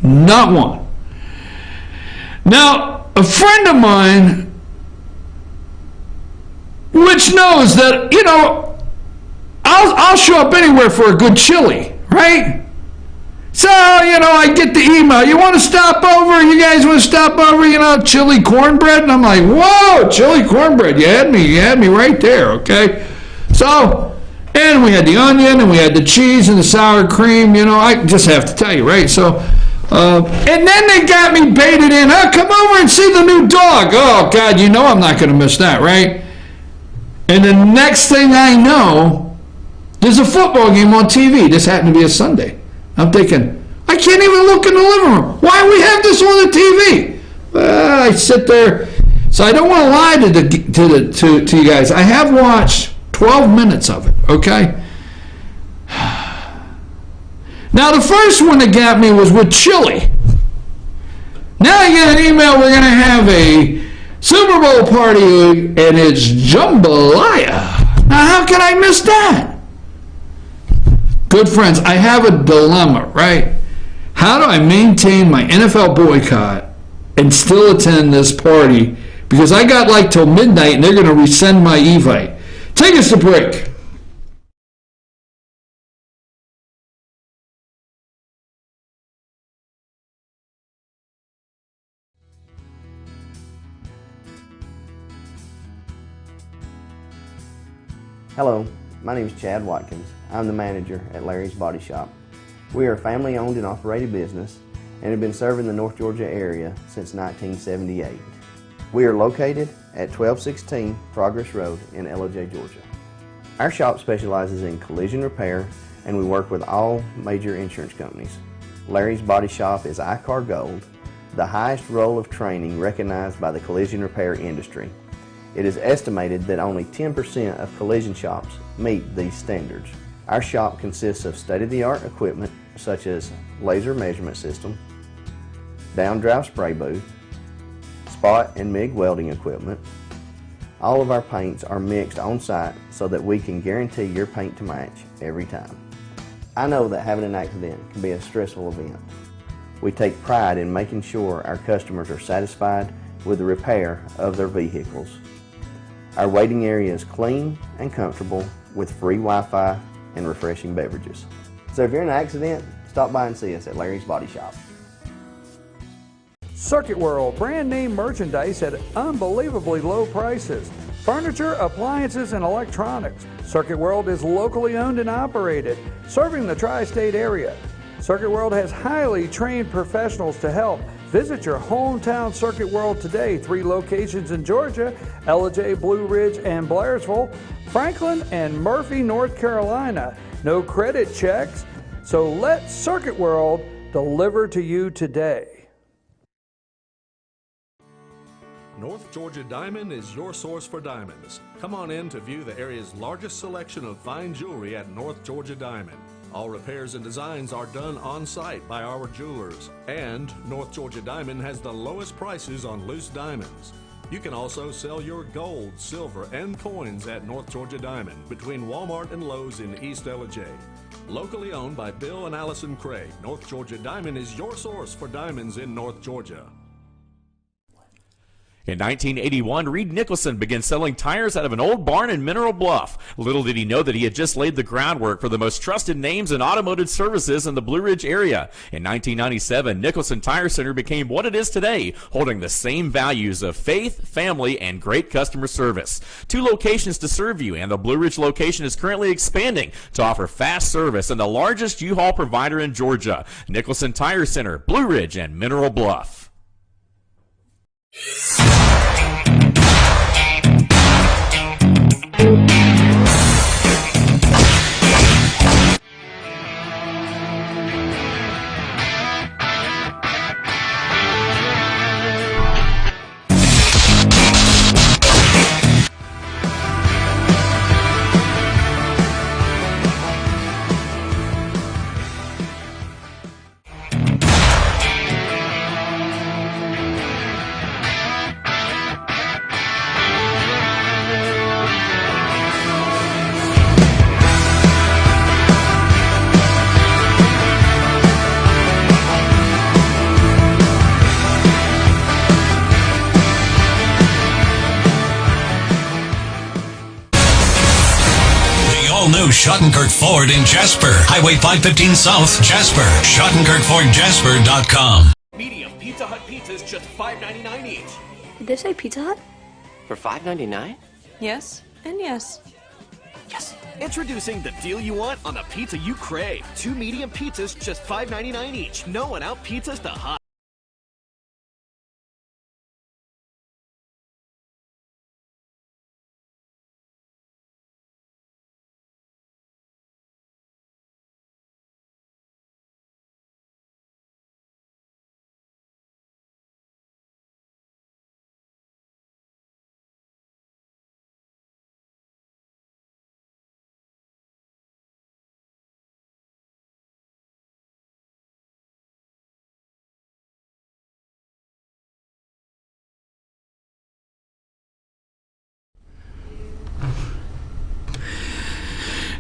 Not one. Now, a friend of mine, which knows that, you know, I'll show up anywhere for a good chili, right? So, you know, I get the email. You want to stop over? You guys want to stop over? You know, chili cornbread? And I'm like, whoa, chili cornbread. You had me right there, okay? So, and we had the onion, and we had the cheese and the sour cream. You know, I just have to tell you, right? So, and then they got me baited in. Oh, come over and see the new dog. Oh, God, you know I'm not going to miss that, right? And the next thing I know, there's a football game on TV. This happened to be a Sunday. I'm thinking, I can't even look in the living room. Why do we have this on the TV? I sit there. So I don't want to lie to you guys. I have watched 12 minutes of it, okay? Now, the first one that got me was with chili. Now I get an email, we're going to have a Super Bowl party, and it's jambalaya. Now, how can I miss that? Good friends, I have a dilemma, right? How do I maintain my NFL boycott and still attend this party? Because I got like till midnight, and they're going to resend my Evite. Take us to break. Hello, my name is Chad Watkins. I'm the manager at Larry's Body Shop. We are a family-owned and operated business and have been serving the North Georgia area since 1978. We are located at 1216 Progress Road in LOJ, Georgia. Our shop specializes in collision repair, and we work with all major insurance companies. Larry's Body Shop is ICAR Gold, the highest role of training recognized by the collision repair industry. It is estimated that only 10% of collision shops meet these standards. Our shop consists of state-of-the-art equipment such as laser measurement system, down-drive spray booth, spot and MIG welding equipment. All of our paints are mixed on-site so that we can guarantee your paint to match every time. I know that having an accident can be a stressful event. We take pride in making sure our customers are satisfied with the repair of their vehicles. Our waiting area is clean and comfortable with free Wi-Fi and refreshing beverages. So if you're in an accident, stop by and see us at Larry's Body Shop. Circuit World, brand name merchandise at unbelievably low prices. Furniture, appliances, and electronics. Circuit World is locally owned and operated, serving the tri-state area. Circuit World has highly trained professionals to help. Visit your hometown Circuit World today. 3 locations in Georgia, LJ, Blue Ridge, and Blairsville, Franklin, and Murphy, North Carolina. No credit checks, so let Circuit World deliver to you today. North Georgia Diamond is your source for diamonds. Come on in to view the area's largest selection of fine jewelry at North Georgia Diamond. All repairs and designs are done on-site by our jewelers. And North Georgia Diamond has the lowest prices on loose diamonds. You can also sell your gold, silver, and coins at North Georgia Diamond between Walmart and Lowe's in East LJ. Locally owned by Bill and Allison Craig, North Georgia Diamond is your source for diamonds in North Georgia. In 1981, Reed Nicholson began selling tires out of an old barn in Mineral Bluff. Little did he know that he had just laid the groundwork for the most trusted names in automotive services in the Blue Ridge area. In 1997, Nicholson Tire Center became what it is today, holding the same values of faith, family, and great customer service. 2 locations to serve you, and the Blue Ridge location is currently expanding to offer fast service and the largest U-Haul provider in Georgia. Nicholson Tire Center, Blue Ridge, and Mineral Bluff. New Schottenkirk Ford in Jasper. Highway 515 South, Jasper. SchottenkirkFordJasper.com. Medium Pizza Hut pizzas just $5.99 each. Did they say Pizza Hut? For $5.99? Yes, and yes. Yes. Introducing the deal you want on the pizza you crave. 2 medium pizzas just $5.99 each. No one out pizzas the hot.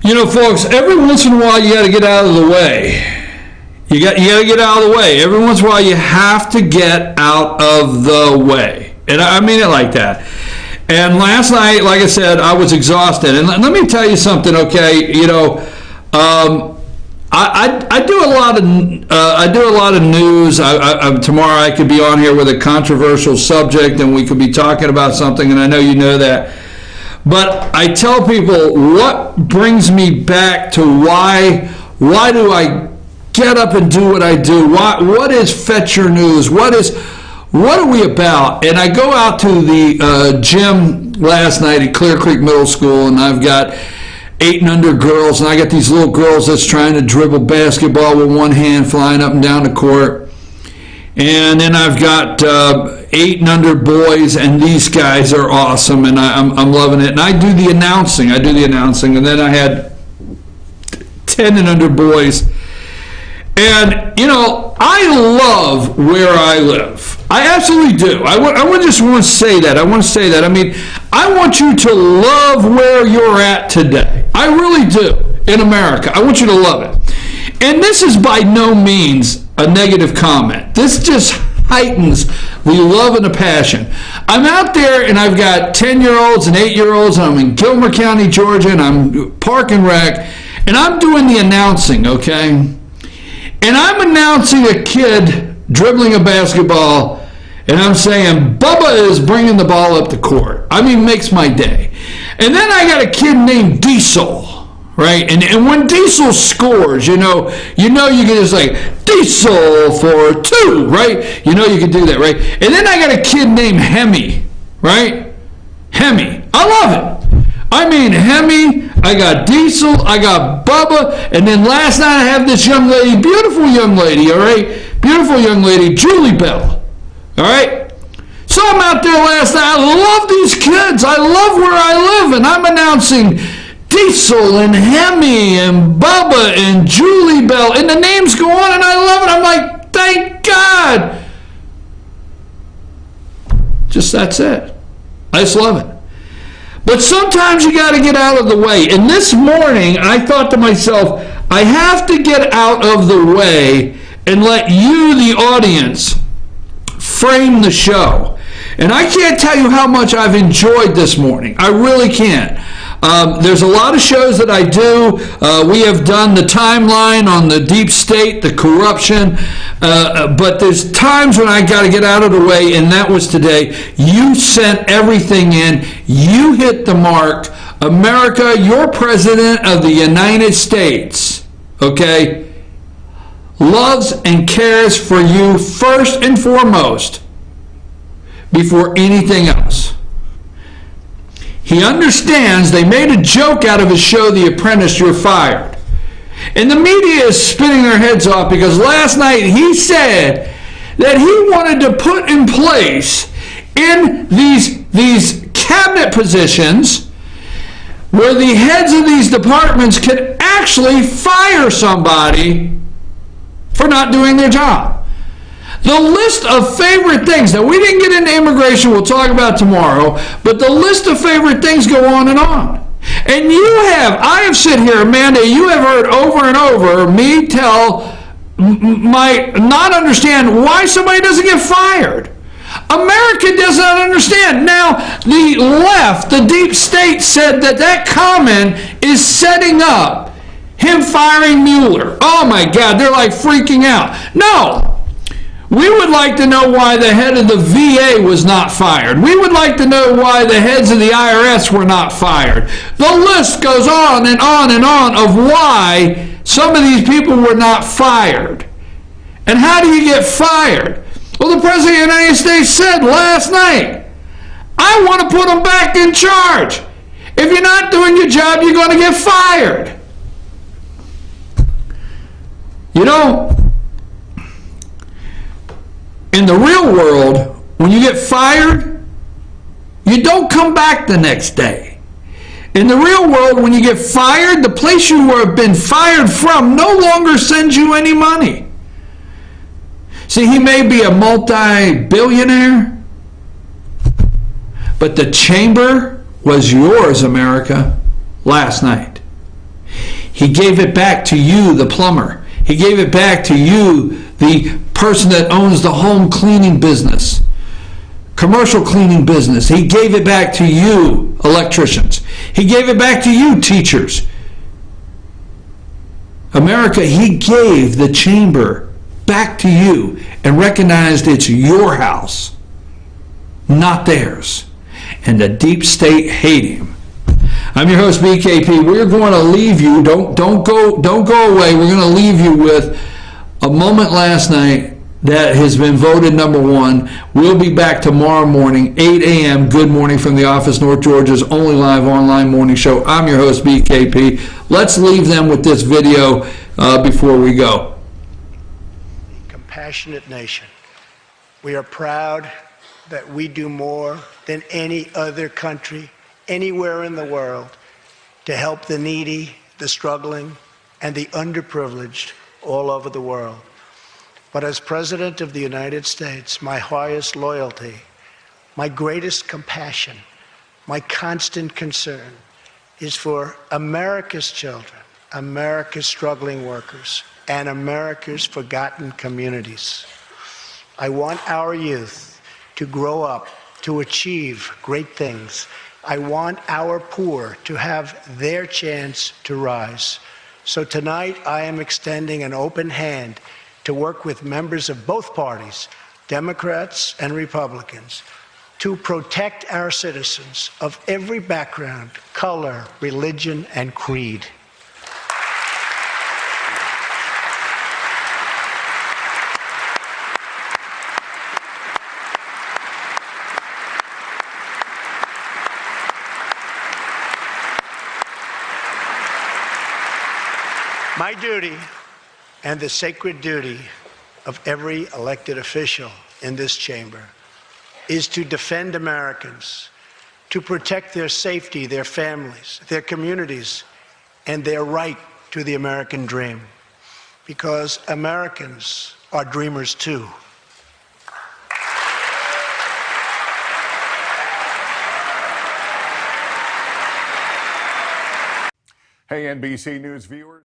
You know, folks, every once in a while you got to get out of the way. You got to get out of the way. Every once in a while you have to get out of the way. And I mean it like that. And last night, like I said, I was exhausted. And let me tell you something, okay? You know, I do a lot of news. Tomorrow I could be on here with a controversial subject, and we could be talking about something, and I know you know that. But I tell people what brings me back to why do I get up and do what I do? What is Fetch Your News? What are we about? And I go out to the gym last night at Clear Creek Middle School, and I've got 8 and under girls, and I got these little girls that's trying to dribble basketball with one hand flying up and down the court. And then I've got 8 and under boys, and these guys are awesome, and I'm loving it. And I do the announcing, and then I had 10 and under boys. And, you know, I love where I live. I absolutely do. I just want to say that. I mean, I want you to love where you're at today. I really do, in America. I want you to love it. And this is by no means a negative comment. This just heightens the love and the passion. I'm out there, and I've got 10-year-olds and 8-year-olds, and I'm in Gilmer County, Georgia, and I'm Park and Rec, and I'm doing the announcing, okay? And I'm announcing a kid dribbling a basketball, and I'm saying, Bubba is bringing the ball up the court. I mean, makes my day. And then I got a kid named Diesel, right? And when Diesel scores, you know you can just like, Diesel for 2, right? You know you can do that, right? And then I got a kid named Hemi, right? Hemi. I love it. I mean, Hemi, I got Diesel, I got Bubba, and then last night I have this young lady, beautiful young lady, all right? Beautiful young lady, Julie Bell, all right? So I'm out there last night. I love these kids. I love where I live, and I'm announcing Diesel and Hemi and Bubba and Julie Bell, and the names go on, and I love it. I'm like, thank God. Just that's it. I just love it. But sometimes you got to get out of the way. And this morning, I thought to myself, I have to get out of the way and let you, the audience, frame the show. And I can't tell you how much I've enjoyed this morning. I really can't. There's a lot of shows that I do. We have done the timeline on the deep state, the corruption, but there's times when I got to get out of the way, and that was today. You sent everything in. You hit the mark. America, your president of the United States, okay, loves and cares for you first and foremost, before anything else. He understands they made a joke out of his show, The Apprentice, You're Fired. And the media is spinning their heads off because last night he said that he wanted to put in place in these cabinet positions where the heads of these departments could actually fire somebody for not doing their job. The list of favorite things, now we didn't get into immigration, we'll talk about tomorrow, but the list of favorite things go on and on. And I have sit here, Amanda, you have heard over and over me tell not understand why somebody doesn't get fired. America does not understand. Now, the left, the deep state, said that comment is setting up him firing Mueller. Oh my God, they're like freaking out. No. We would like to know why the head of the VA was not fired. We would like to know why the heads of the IRS were not fired. The list goes on and on and on of why some of these people were not fired. And how do you get fired? Well, the President of the United States said last night, I want to put them back in charge. If you're not doing your job, you're going to get fired. You know, in the real world, when you get fired, you don't come back the next day. In the real world, when you get fired, the place you have been fired from no longer sends you any money. See, he may be a multi-billionaire, but the chamber was yours, America, last night. He gave it back to you, the plumber. He gave it back to you, the person that owns the home cleaning business, commercial cleaning business. He gave it back to you, electricians. He gave it back to you, teachers. America, he gave the chamber back to you and recognized it's your house, not theirs. And the deep state hate him. I'm your host, BKP. We're going to leave you. Don't go away. We're going to leave you with a moment last night that has been voted number one. We'll be back tomorrow morning, 8 a.m. Good Morning from the Office, North Georgia's only live online morning show. I'm your host, BKP. Let's leave them with this video before we go. Compassionate nation. We are proud that we do more than any other country anywhere in the world to help the needy, the struggling, and the underprivileged all over the world. But as President of the United States, my highest loyalty, my greatest compassion, my constant concern is for America's children, America's struggling workers, and America's forgotten communities. I want our youth to grow up to achieve great things. I want our poor to have their chance to rise. So tonight I am extending an open hand to work with members of both parties, Democrats and Republicans, to protect our citizens of every background, color, religion, and creed. My duty, and the sacred duty of every elected official in this chamber, is to defend Americans, to protect their safety, their families, their communities, and their right to the American dream. Because Americans are dreamers too. Hey, NBC News viewers.